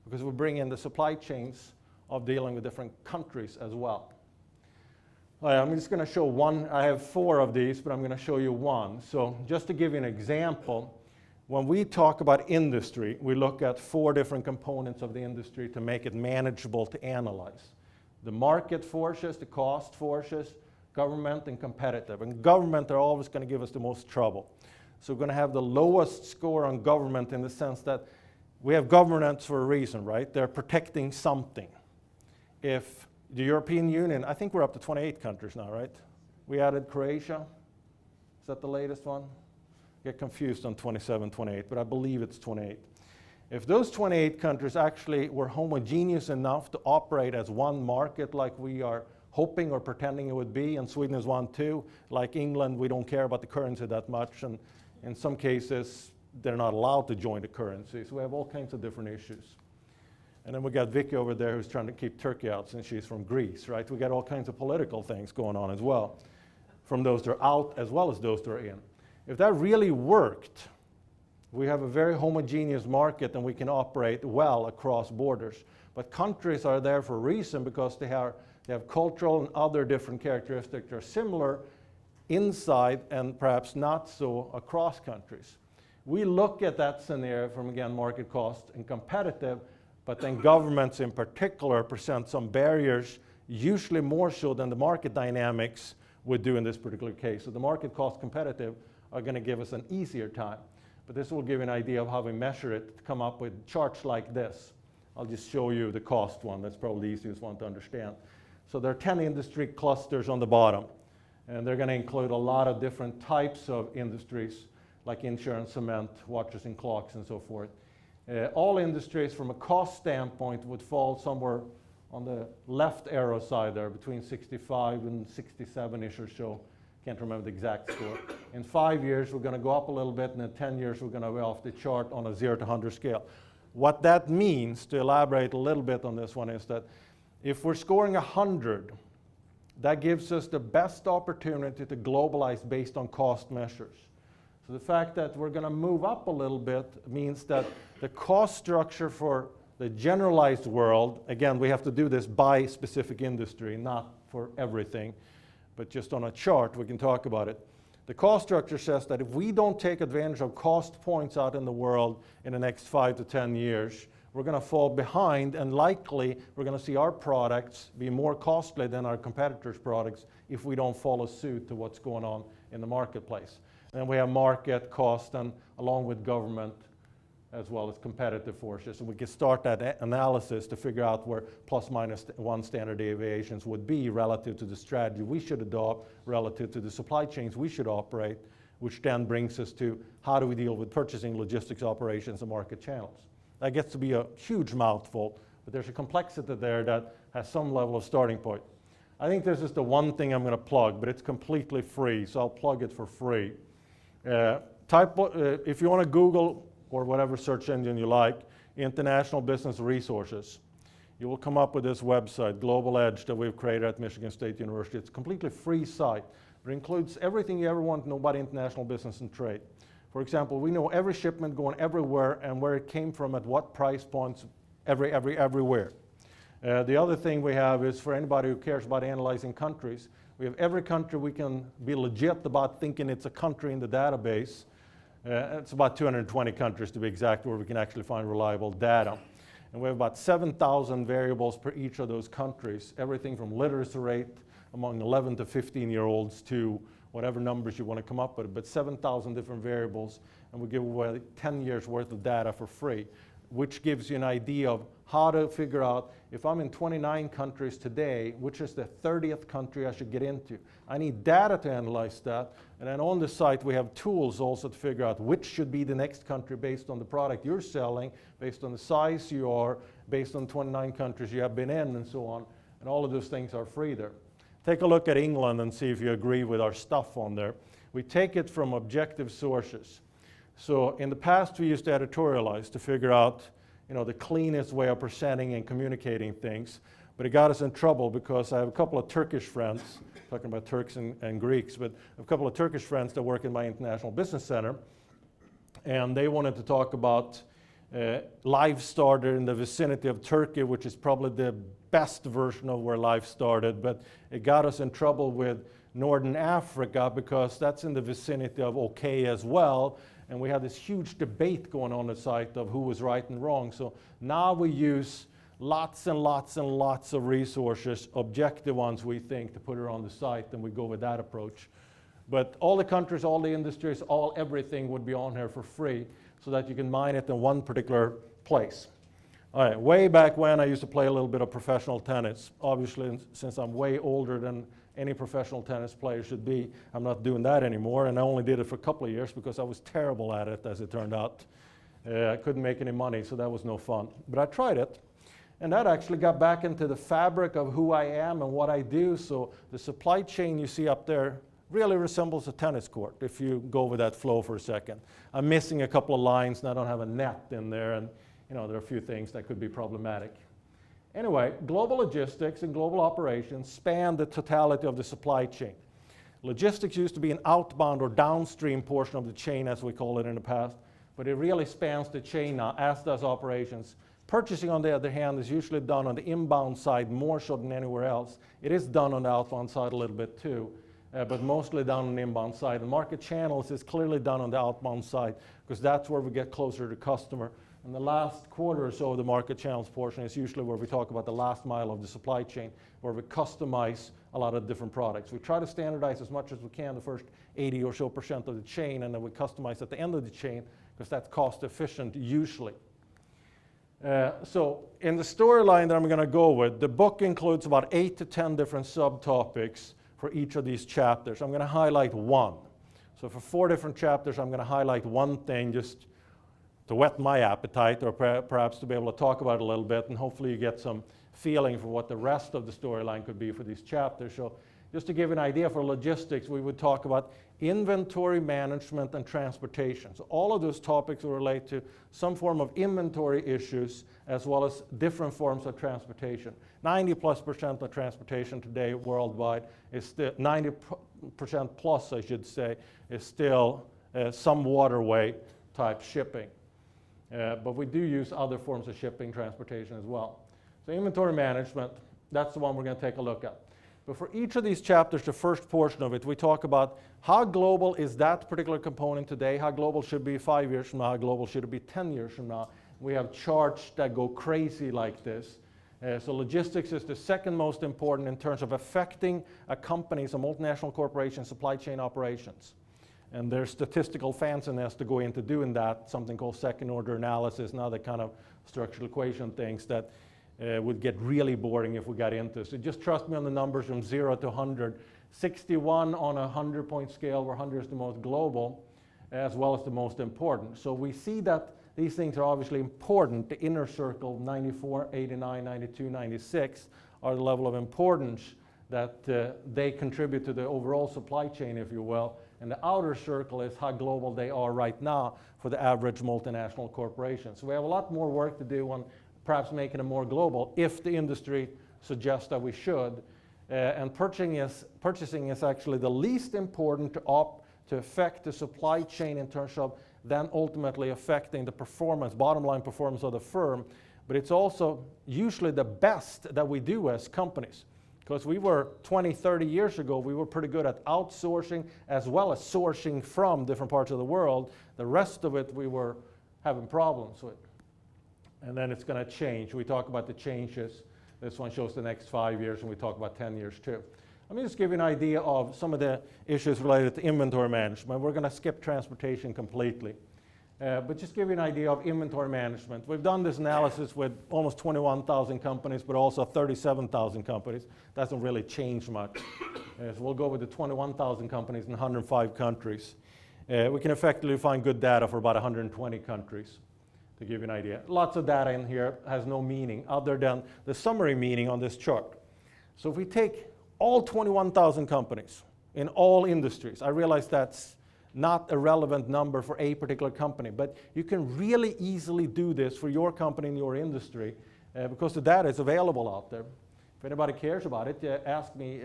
because we bring in the supply chains of dealing with different countries as well. I'm just going to show one. I have 4 of these, but I'm going to show you one. So just to give you an example, when we talk about industry, we look at 4 different components of the industry to make it manageable to analyze. The market forces, the cost forces, government, and competitive. And government are always going to give us the most trouble. So we're going to have the lowest score on government in the sense that we have governance for a reason, right? They're protecting something. If the European Union, I think we're up to 28 countries now, right? We added Croatia. Is that the latest one? I get confused on 27, 28, but I believe it's 28. If those 28 countries actually were homogeneous enough to operate as one market like we are hoping or pretending it would be, and Sweden is one too, like England, we don't care about the currency that much, and in some cases, they're not allowed to join the currency. So we have all kinds of different issues. And then we got Vicky over there who's trying to keep Turkey out since she's from Greece, right? We got all kinds of political things going on as well, from those that are out as well as those that are in. If that really worked, we have a very homogeneous market and we can operate well across borders. But countries are there for a reason because they have cultural and other different characteristics that are similar inside and perhaps not so across countries. We look at that scenario from, again, market cost and competitive, but then governments in particular present some barriers, usually more so than the market dynamics would do in this particular case. So the market cost competitive are going to give us an easier time. But this will give you an idea of how we measure it to come up with charts like this. I'll just show you the cost one. That's probably the easiest one to understand. So there are 10 industry clusters on the bottom. And they're going to include a lot of different types of industries, like insurance, cement, watches and clocks, and so forth. All industries from a cost standpoint would fall somewhere on the left arrow side there, between 65 and 67-ish or so. Can't remember the exact score. In 5 years, we're going to go up a little bit, and in 10 years, we're going to be off the chart on a 0 to 100 scale. What that means, to elaborate a little bit on this one, is that if we're scoring 100, that gives us the best opportunity to globalize based on cost measures. So the fact that we're going to move up a little bit means that the cost structure for the generalized world, again, we have to do this by specific industry, not for everything, but just on a chart we can talk about it. The cost structure says that if we don't take advantage of cost points out in the world in the next 5 to 10 years, we're going to fall behind, and likely we're going to see our products be more costly than our competitors' products if we don't follow suit to what's going on in the marketplace. And then we have market, cost, and along with government, as well as competitive forces. And we can start that analysis to figure out where plus minus one standard deviations would be relative to the strategy we should adopt, relative to the supply chains we should operate, which then brings us to how do we deal with purchasing, logistics, operations, and market channels. That gets to be a huge mouthful, but there's a complexity there that has some level of starting point. I think this is the one thing I'm going to plug, but it's completely free, so I'll plug it for free. If you want to Google or whatever search engine you like, International Business Resources, you will come up with this website, Global Edge, that we've created at Michigan State University. It's a completely free site. It includes everything you ever want to know about international business and trade. For example, we know every shipment going everywhere and where it came from at what price points everywhere. The other thing we have is for anybody who cares about analyzing countries, we have every country we can be legit about thinking it's a country in the database. It's about 220 countries to be exact where we can actually find reliable data. And we have about 7,000 variables per each of those countries, everything from literacy rate among 11 to 15-year-olds to whatever numbers you want to come up with, but 7,000 different variables, and we give away 10 years worth of data for free, which gives you an idea of how to figure out if I'm in 29 countries today, which is the 30th country I should get into. I need data to analyze that, and then on the site we have tools also to figure out which should be the next country based on the product you're selling, based on the size you are, based on 29 countries you have been in, and so on, and all of those things are free there. Take a look at England and see if you agree with our stuff on there. We take it from objective sources. So in the past we used to editorialize to figure out the cleanest way of presenting and communicating things, but it got us in trouble because I have a couple of Turkish friends, talking about Turks and Greeks, but a couple of Turkish friends that work in my International Business Center, and they wanted to talk about life started in the vicinity of Turkey, which is probably the best version of where life started, but it got us in trouble with Northern Africa because that's in the vicinity of okay as well, and we had this huge debate going on the site of who was right and wrong. So now we use lots and lots and lots of resources, objective ones we think, to put it on the site, and we go with that approach. But all the countries, all the industries, everything would be on here for free so that you can mine it in one particular place. All right, way back when I used to play a little bit of professional tennis. Obviously, since I'm way older than any professional tennis player should be, I'm not doing that anymore, and I only did it for a couple of years because I was terrible at it, as it turned out. I couldn't make any money, so that was no fun. But I tried it, and that actually got back into the fabric of who I am and what I do. So the supply chain you see up there really resembles a tennis court, if you go with that flow for a second. I'm missing a couple of lines, and I don't have a net in there, and there are a few things that could be problematic. Anyway, global logistics and global operations span the totality of the supply chain. Logistics used to be an outbound or downstream portion of the chain, as we call it in the past, but it really spans the chain now, as does operations. Purchasing, on the other hand, is usually done on the inbound side more so than anywhere else. It is done on the outbound side a little bit too, but mostly done on the inbound side. And market channels is clearly done on the outbound side because that's where we get closer to customer. And the last quarter or so of the market channels portion is usually where we talk about the last mile of the supply chain, where we customize a lot of different products. We try to standardize as much as we can the first 80% or so of the chain, and then we customize at the end of the chain because that's cost efficient usually. So in the storyline that I'm going to go with, the book includes about 8 to 10 different subtopics for each of these chapters. I'm going to highlight one. So for 4 different chapters, I'm going to highlight one thing just to whet my appetite, or perhaps to be able to talk about it a little bit, and hopefully you get some feeling for what the rest of the storyline could be for these chapters. So Just to give an idea for logistics, we would talk about inventory management and transportation. So all of those topics will relate to some form of inventory issues as well as different forms of transportation. 90+% of transportation today worldwide is still, 90% plus I should say, is still some waterway type shipping. But we do use other forms of shipping transportation as well. So inventory management, that's the one we're going to take a look at. But for each of these chapters, the first portion of it, we talk about how global is that particular component today, how global should it be 5 years from now, how global should it be 10 years from now. We have charts that go crazy like this. So logistics is the second most important in terms of affecting a company's, a multinational corporation, supply chain operations. And there's statistical fanciness to go into doing that, something called second order analysis and other kind of structural equation things that would get really boring if we got into. So just trust me on the numbers from 0 to 100. 61 on a 100-point scale where 100 is the most global as well as the most important. So we see that these things are obviously important. The inner circle, 94, 89, 92, 96, are the level of importance that they contribute to the overall supply chain, if you will. And the outer circle is how global they are right now for the average multinational corporation. So we have a lot more work to do on perhaps making them more global if the industry suggests that we should. And purchasing is actually the least important to affect the supply chain in terms of then ultimately affecting the performance, bottom line performance of the firm. But it's also usually the best that we do as companies. Because we were 20, 30 years ago, we were pretty good at outsourcing as well as sourcing from different parts of the world. The rest of it we were having problems with. And then it's going to change. We talk about the changes. This one shows the next 5 years, and we talk about 10 years too. Let me just give you an idea of some of the issues related to inventory management. We're going to skip transportation completely. But just give you an idea of inventory management. We've done this analysis with almost 21,000 companies, but also 37,000 companies. Doesn't really change much. So we'll go with the 21,000 companies in 105 countries. We can effectively find good data for about 120 countries, to give you an idea. Lots of data in here has no meaning other than the summary meaning on this chart. So if we take all 21,000 companies in all industries, I realize that's not a relevant number for a particular company, but you can really easily do this for your company and your industry because the data is available out there. If anybody cares about it, ask me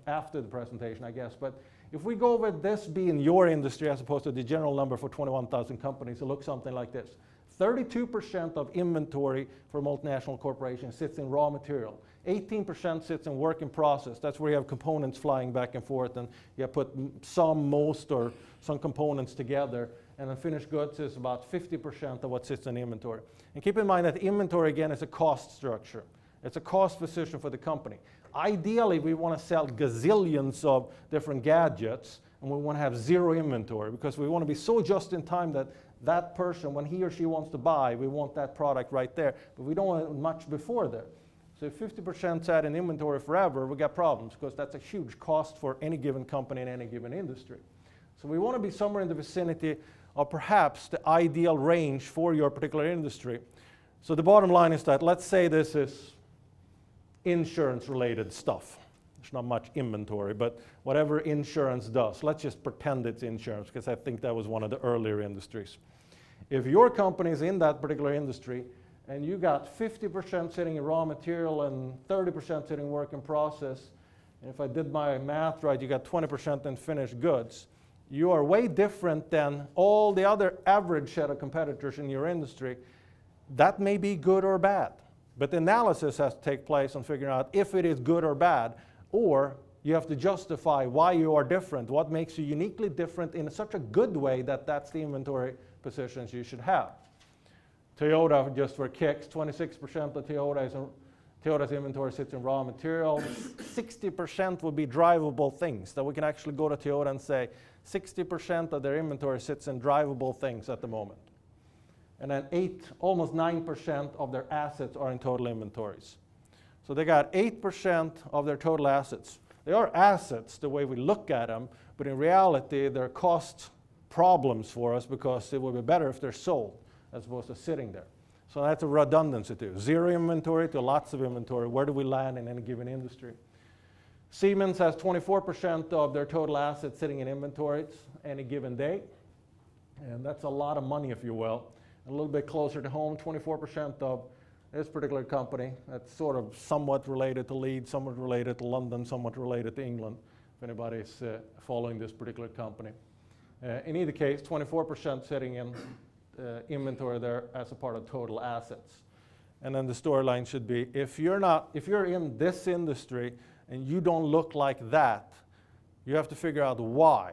after the presentation, I guess. But if we go with this being your industry as opposed to the general number for 21,000 companies, it looks something like this. 32% of inventory for multinational corporations sits in raw material. 18% sits in work in process. That's where you have components flying back and forth, and you put some, most, or some components together. And then finished goods is about 50% of what sits in inventory. And keep in mind that inventory, again, is a cost structure. It's a cost position for the company. Ideally, we want to sell gazillions of different gadgets, and we want to have zero inventory because we want to be so just in time that that person, when he or she wants to buy, we want that product right there. But we don't want much before that. So if 50% sat in inventory forever, we got problems because that's a huge cost for any given company in any given industry. So we want to be somewhere in the vicinity of perhaps the ideal range for your particular industry. So the bottom line is that, let's say this is insurance-related stuff. There's not much inventory, but whatever insurance does, let's just pretend it's insurance because I think that was one of the earlier industries. If your company is in that particular industry and you got 50% sitting in raw material and 30% sitting in work in process, and if I did my math right, you got 20% in finished goods, you are way different than all the other average set of competitors in your industry. That may be good or bad, but the analysis has to take place on figuring out if it is good or bad, or you have to justify why you are different, what makes you uniquely different in such a good way that that's the inventory positions you should have. Toyota, just for kicks, 26% of Toyota's inventory sits in raw material. 60% would be drivable things, that we can actually go to Toyota and say 60% of their inventory sits in drivable things at the moment. And then almost 9% of their assets are in total inventories. So they got 8% of their total assets. They are assets the way we look at them, but in reality, they're cost problems for us because it would be better if they're sold as opposed to sitting there. So that's a redundancy too. Zero inventory to lots of inventory. Where do we land in any given industry? Siemens has 24% of their total assets sitting in inventories any given day. And that's a lot of money, if you will. A little bit closer to home, 24% of this particular company. That's sort of somewhat related to Leeds, somewhat related to London, somewhat related to England, if anybody's following this particular company. In either case, 24% sitting in inventory there as a part of total assets. And then the storyline should be, if you're in this industry and you don't look like that, you have to figure out why.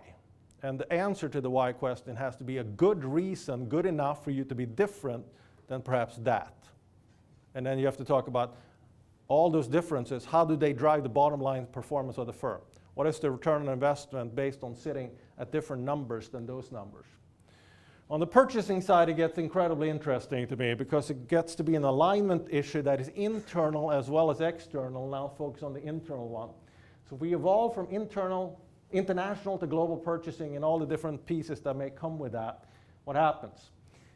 And the answer to the why question has to be a good reason, good enough for you to be different than perhaps that. And then you have to talk about all those differences. How do they drive the bottom line performance of the firm? What is the return on investment based on sitting at different numbers than those numbers? On the purchasing side, it gets incredibly interesting to me because it gets to be an alignment issue that is internal as well as external. Now focus on the internal one. So we evolve from international to global purchasing and all the different pieces that may come with that. What happens?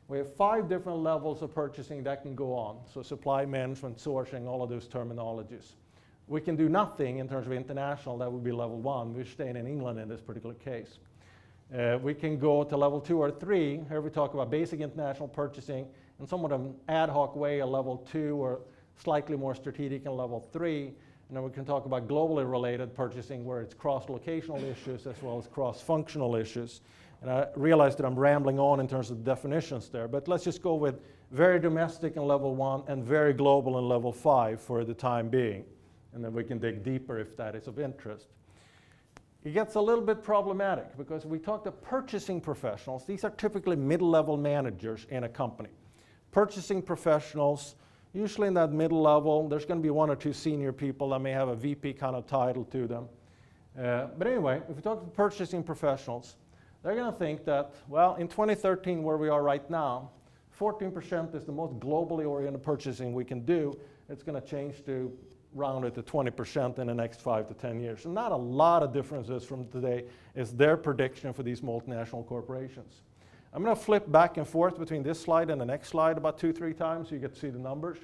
We have 5 different levels of purchasing that can go on. So supply management, sourcing, all of those terminologies. We can do nothing in terms of international. That would be level 1. We're staying in England in this particular case. We can go to level 2 or 3. Here we talk about basic international purchasing in somewhat of an ad hoc way, a level 2 or slightly more strategic in level 3. And then we can talk about globally related purchasing where it's cross-locational issues as well as cross-functional issues. And I realize that I'm rambling on in terms of the definitions there, but let's just go with very domestic in level 1 and very global in level 5 for the time being. And then we can dig deeper if that is of interest. It gets a little bit problematic because we talk to purchasing professionals. These are typically mid-level managers in a company. Purchasing professionals, usually in that middle level, there's going to be 1 or 2 senior people that may have a VP kind of title to them. But anyway, if we talk to purchasing professionals, they're going to think that, well, in 2013, where we are right now, 14% is the most globally oriented purchasing we can do. It's going to change to rounded to 20% in the next 5 to 10 years. So not a lot of differences from today is their prediction for these multinational corporations. I'm going to flip back and forth between this slide and the next slide about 2-3 times so you get to see the numbers.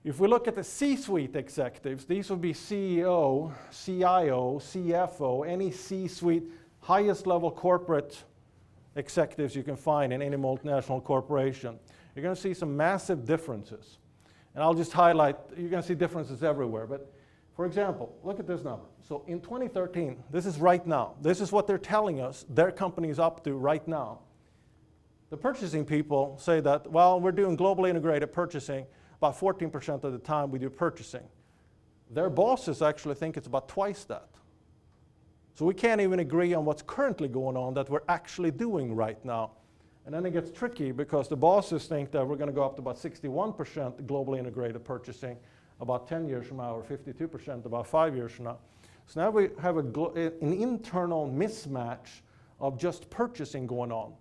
If we look at the C-suite executives, these would be CEO, CIO, CFO, any C-suite, highest level corporate executives you can find in any multinational corporation. You're going to see some massive differences. And I'll just highlight, you're going to see differences everywhere. But for example, look at this number. So in 2013, this is right now. This is what they're telling us their company is up to right now. The purchasing people say that, well, we're doing globally integrated purchasing. About 14% of the time we do purchasing. Their bosses actually think it's about twice that. So we can't even agree on what's currently going on that we're actually doing right now. And then it gets tricky because the bosses think that we're going to go up to about 61% globally integrated purchasing about 10 years from now, or 52% about 5 years from now. So now we have an internal mismatch of just purchasing going on.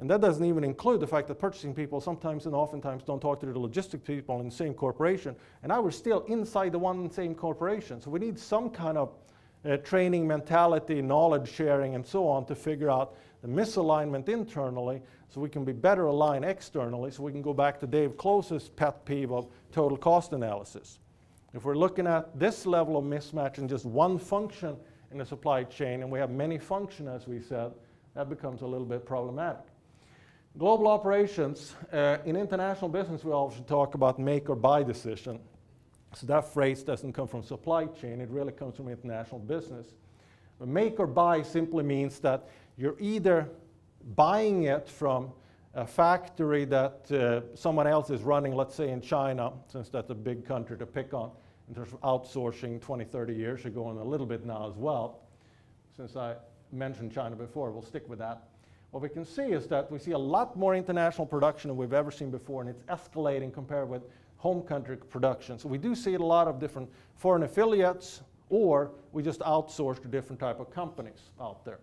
And that doesn't even include the fact that purchasing people sometimes and oftentimes don't talk to the logistics people in the same corporation. And now we're still inside the one and same corporation. So we need some kind of training, mentality, knowledge sharing, and so on to figure out the misalignment internally so we can be better aligned externally so we can go back to Dave Close's pet peeve of total cost analysis. If we're looking at this level of mismatch in just one function in the supply chain and we have many functions, as we said, that becomes a little bit problematic. Global operations, in international business we often talk about make or buy decision. So that phrase doesn't come from supply chain, it really comes from international business. But make or buy simply means that you're either buying it from a factory that someone else is running, let's say in China, since that's a big country to pick on in terms of outsourcing 20, 30 years ago and a little bit now as well. Since I mentioned China before, we'll stick with that. What we can see is that we see a lot more international production than we've ever seen before, and it's escalating compared with home country production. So we do see a lot of different foreign affiliates, or we just outsource to different type of companies out there.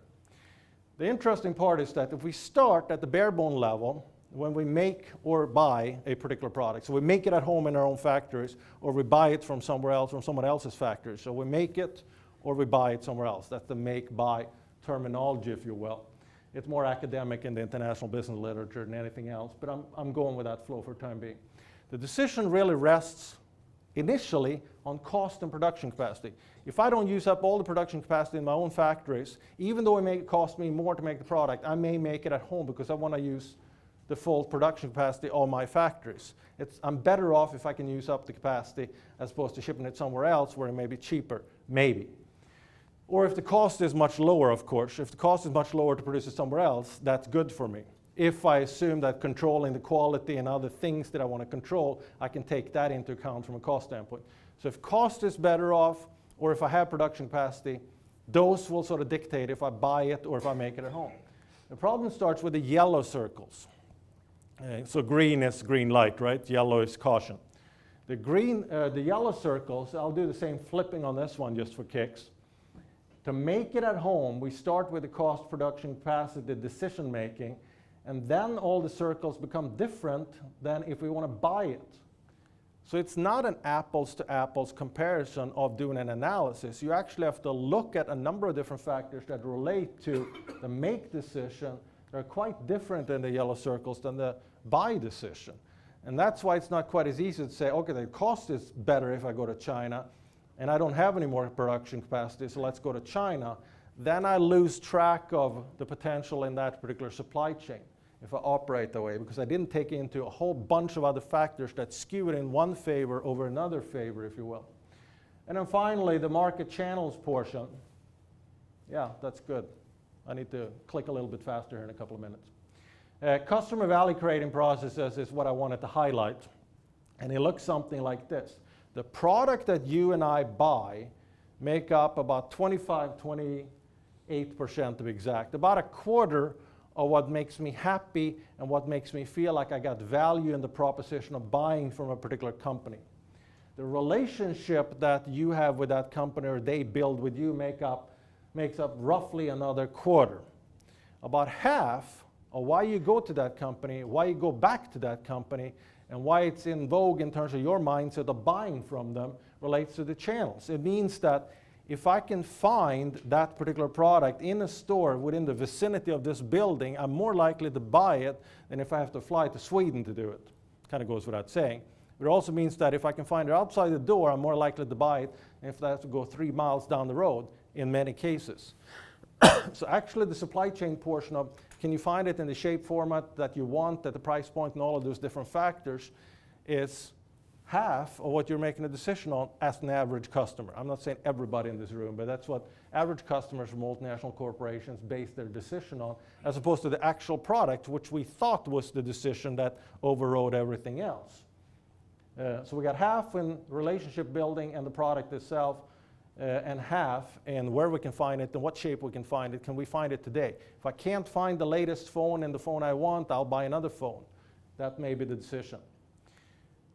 The interesting part is that if we start at the bare bone level, when we make or buy a particular product, so we make it at home in our own factories, or we buy it from somewhere else, from someone else's factory. So we make it, or we buy it somewhere else. That's the make-buy terminology, if you will. It's more academic in the international business literature than anything else, but I'm going with that flow for the time being. The decision really rests initially on cost and production capacity. If I don't use up all the production capacity in my own factories, even though it may cost me more to make the product, I may make it at home because I want to use the full production capacity of my factories. I'm better off if I can use up the capacity as opposed to shipping it somewhere else where it may be cheaper, maybe. Or if the cost is much lower, of course. If the cost is much lower to produce it somewhere else, that's good for me. If I assume that controlling the quality and other things that I want to control, I can take that into account from a cost standpoint. So if cost is better off, or if I have production capacity, those will sort of dictate if I buy it or if I make it at home. The problem starts with the yellow circles. So green is green light, right? Yellow is caution. The yellow circles, I'll do the same flipping on this one just for kicks. To make it at home, we start with the cost, production capacity, decision making, and then all the circles become different than if we want to buy it. So it's not an apples to apples comparison of doing an analysis. You actually have to look at a number of different factors that relate to the make decision. They're quite different in the yellow circles than the buy decision. And that's why it's not quite as easy to say, okay, the cost is better if I go to China, and I don't have any more production capacity, so let's go to China. Then I lose track of the potential in that particular supply chain if I operate that way, because I didn't take into a whole bunch of other factors that skew it in one favor over another favor, if you will. And then finally, the market channels portion. Yeah, that's good. I need to click a little bit faster here in a couple of minutes. Customer value creating processes is what I wanted to highlight. And it looks something like this. The product that you and I buy make up about 28% to be exact. About a quarter of what makes me happy and what makes me feel like I got value in the proposition of buying from a particular company. The relationship that you have with that company or they build with you makes up roughly another quarter. About half of why you go to that company, why you go back to that company, and why it's in vogue in terms of your mindset of buying from them relates to the channels. It means that if I can find that particular product in a store within the vicinity of this building, I'm more likely to buy it than if I have to fly to Sweden to do it. Kind of goes without saying. It also means that if I can find it outside the door, I'm more likely to buy it than if I have to go 3 miles down the road in many cases. So actually the supply chain portion of can you find it in the shape format that you want at the price point and all of those different factors is half of what you're making a decision on as an average customer. I'm not saying everybody in this room, but that's what average customers from multinational corporations base their decision on, as opposed to the actual product, which we thought was the decision that overrode everything else. So we got half in relationship building and the product itself, and half in where we can find it and what shape we can find it. Can we find it today? If I can't find the latest phone and the phone I want, I'll buy another phone. That may be the decision.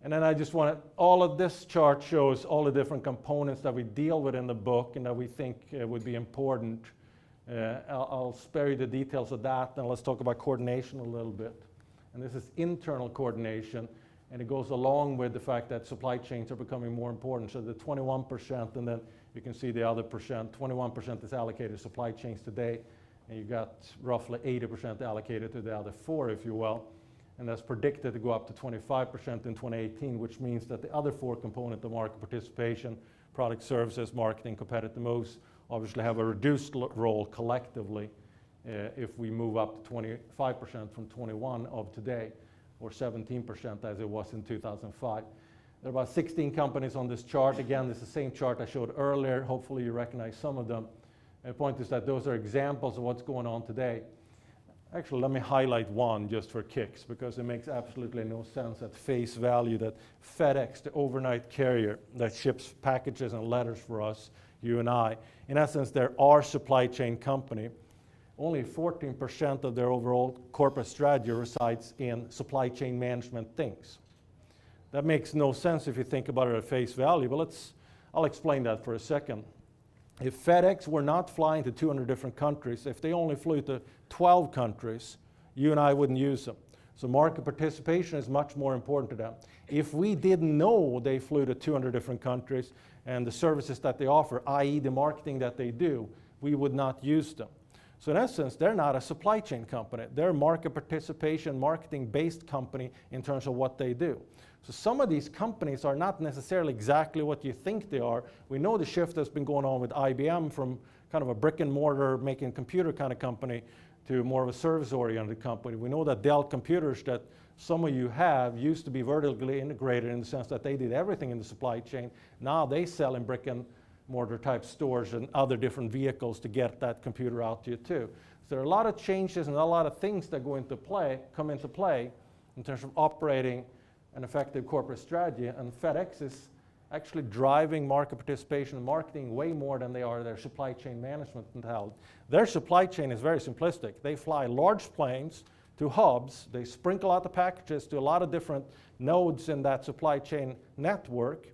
And then I just want to, all of this chart shows all the different components that we deal with in the book and that we think would be important. I'll spare you the details of that, and let's talk about coordination a little bit. And this is internal coordination, and it goes along with the fact that supply chains are becoming more important. So the 21%, and then you can see the other percent, 21% is allocated to supply chains today, and you got roughly 80% allocated to the other 4, if you will. And that's predicted to go up to 25% in 2018, which means that the other 4 components of market participation, product services, marketing, competitive moves, obviously have a reduced role collectively if we move up to 25% from 21 of today, or 17% as it was in 2005. There are about 16 companies on this chart. Again, this is the same chart I showed earlier. Hopefully you recognize some of them. The point is that those are examples of what's going on today. Actually, let me highlight one just for kicks, because it makes absolutely no sense at face value that FedEx, the overnight carrier that ships packages and letters for us, you and I, in essence, they're our supply chain company. Only 14% of their overall corporate strategy resides in supply chain management things. That makes no sense if you think about it at face value, but I'll explain that for a second. If FedEx were not flying to 200 different countries, if they only flew to 12 countries, you and I wouldn't use them. So market participation is much more important to them. If we didn't know they flew to 200 different countries and the services that they offer, i.e. the marketing that they do, we would not use them. So in essence, they're not a supply chain company. They're a market participation, marketing-based company in terms of what they do. So some of these companies are not necessarily exactly what you think they are. We know the shift that's been going on with IBM from kind of a brick and mortar making computer kind of company to more of a service-oriented company. We know that Dell computers that some of you have used to be vertically integrated in the sense that they did everything in the supply chain. Now they sell in brick and mortar type stores and other different vehicles to get that computer out to you too. So there are a lot of changes and a lot of things that come into play in terms of operating an effective corporate strategy, and FedEx is actually driving market participation and marketing way more than they are their supply chain management and health. Their supply chain is very simplistic. They fly large planes to hubs, they sprinkle out the packages to a lot of different nodes in that supply chain network,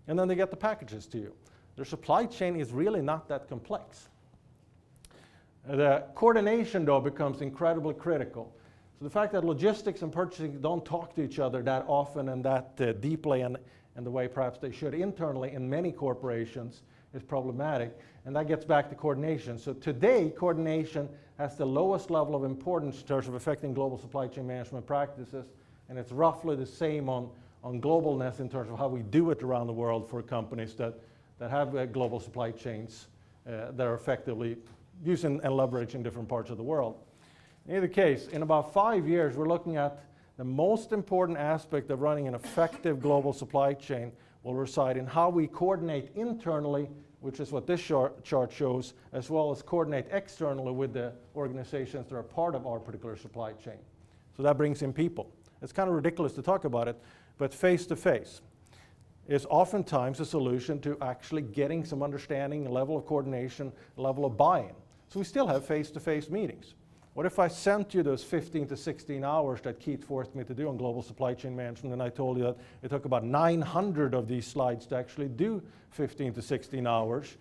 and then they get the packages to you. Their supply chain is really not that complex. The coordination, though, becomes incredibly critical. So the fact that logistics and purchasing don't talk to each other that often and that deeply and the way perhaps they should internally in many corporations is problematic. And that gets back to coordination. So today, coordination has the lowest level of importance in terms of affecting global supply chain management practices, and it's roughly the same on globalness in terms of how we do it around the world for companies that have global supply chains that are effectively using and leveraging different parts of the world. In either case, in about 5 years, we're looking at the most important aspect of running an effective global supply chain will reside in how we coordinate internally, which is what this chart shows, as well as coordinate externally with the organizations that are part of our particular supply chain. So that brings in people. It's kind of ridiculous to talk about it, but face-to-face is oftentimes a solution to actually getting some understanding, a level of coordination, a level of buy-in. So we still have face-to-face meetings. What if I sent you those 15 to 16 hours that Keith forced me to do on global supply chain management, and I told you that it took about 900 of these slides to actually do 15 to 16 hours?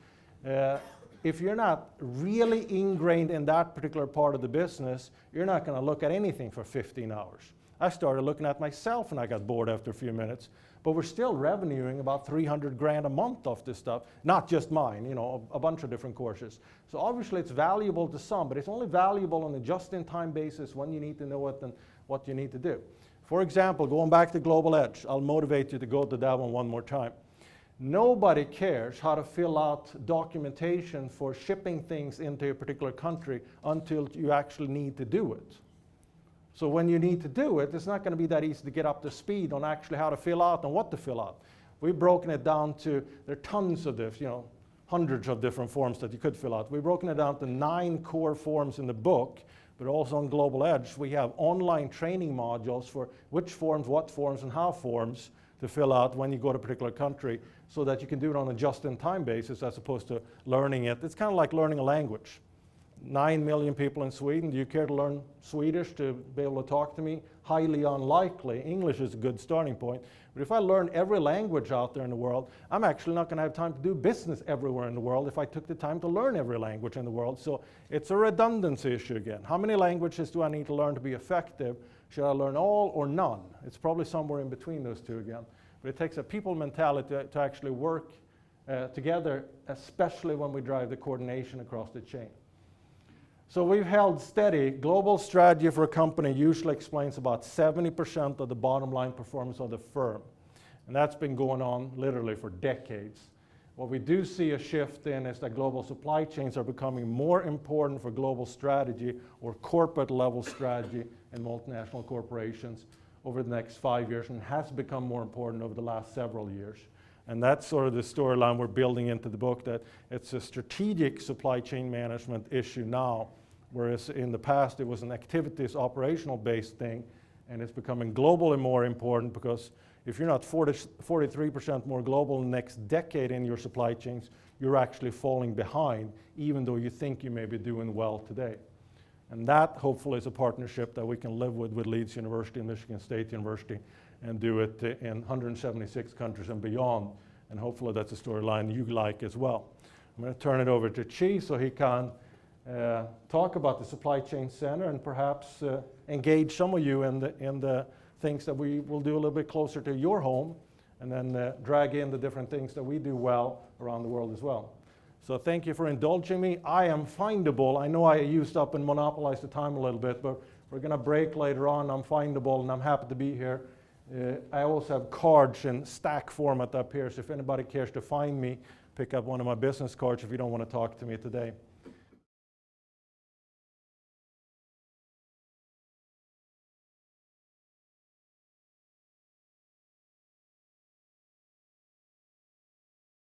If you're not really ingrained in that particular part of the business, you're not going to look at anything for 15 hours. I started looking at myself and I got bored after a few minutes, but we're still revenuing about 300 grand a month off this stuff, not just mine, you know, a bunch of different courses. So obviously it's valuable to some, but it's only valuable on a just-in-time basis when you need to know it and what you need to do. For example, going back to Global Edge, I'll motivate you to go to that one more time. Nobody cares how to fill out documentation for shipping things into a particular country until you actually need to do it. So when you need to do it, it's not going to be that easy to get up to speed on actually how to fill out and what to fill out. We've broken it down to, there are tons of this, you know, hundreds of different forms that you could fill out. We've broken it down to 9 core forms in the book, but also on Global Edge, we have online training modules for which forms, what forms, and how forms to fill out when you go to a particular country so that you can do it on a just-in-time basis as opposed to learning it. It's kind of like learning a language. 9 million people in Sweden. Do you care to learn Swedish to be able to talk to me? Highly unlikely. English is a good starting point. But if I learn every language out there in the world, I'm actually not going to have time to do business everywhere in the world if I took the time to learn every language in the world. So it's a redundancy issue again. How many languages do I need to learn to be effective? Should I learn all or none? It's probably somewhere in between those two again. But it takes a people mentality to actually work together, especially when we drive the coordination across the chain. So we've held steady. Global strategy for a company usually explains about 70% of the bottom line performance of the firm. And that's been going on literally for decades. What we do see a shift in is that global supply chains are becoming more important for global strategy or corporate level strategy in multinational corporations over the next 5 years, and has become more important over the last several years. And that's sort of the storyline we're building into the book, that it's a strategic supply chain management issue now, whereas in the past it was an activities operational based thing, and it's becoming globally more important because if you're not 43% more global in the next decade in your supply chains, you're actually falling behind, even though you think you may be doing well today. And that hopefully is a partnership that we can live with Leeds University and Michigan State University, and do it in 176 countries and beyond. And hopefully that's a storyline you like as well. I'm going to turn it over to Chi so he can talk about the Supply Chain Center and perhaps engage some of you in the things that we will do a little bit closer to your home, and then drag in the different things that we do well around the world as well. So thank you for indulging me. I am findable. I know I used up and monopolized the time a little bit, but we're going to break later on. I'm findable, and I'm happy to be here. I also have cards in stack format up here, so if anybody cares to find me, pick up one of my business cards if you don't want to talk to me today.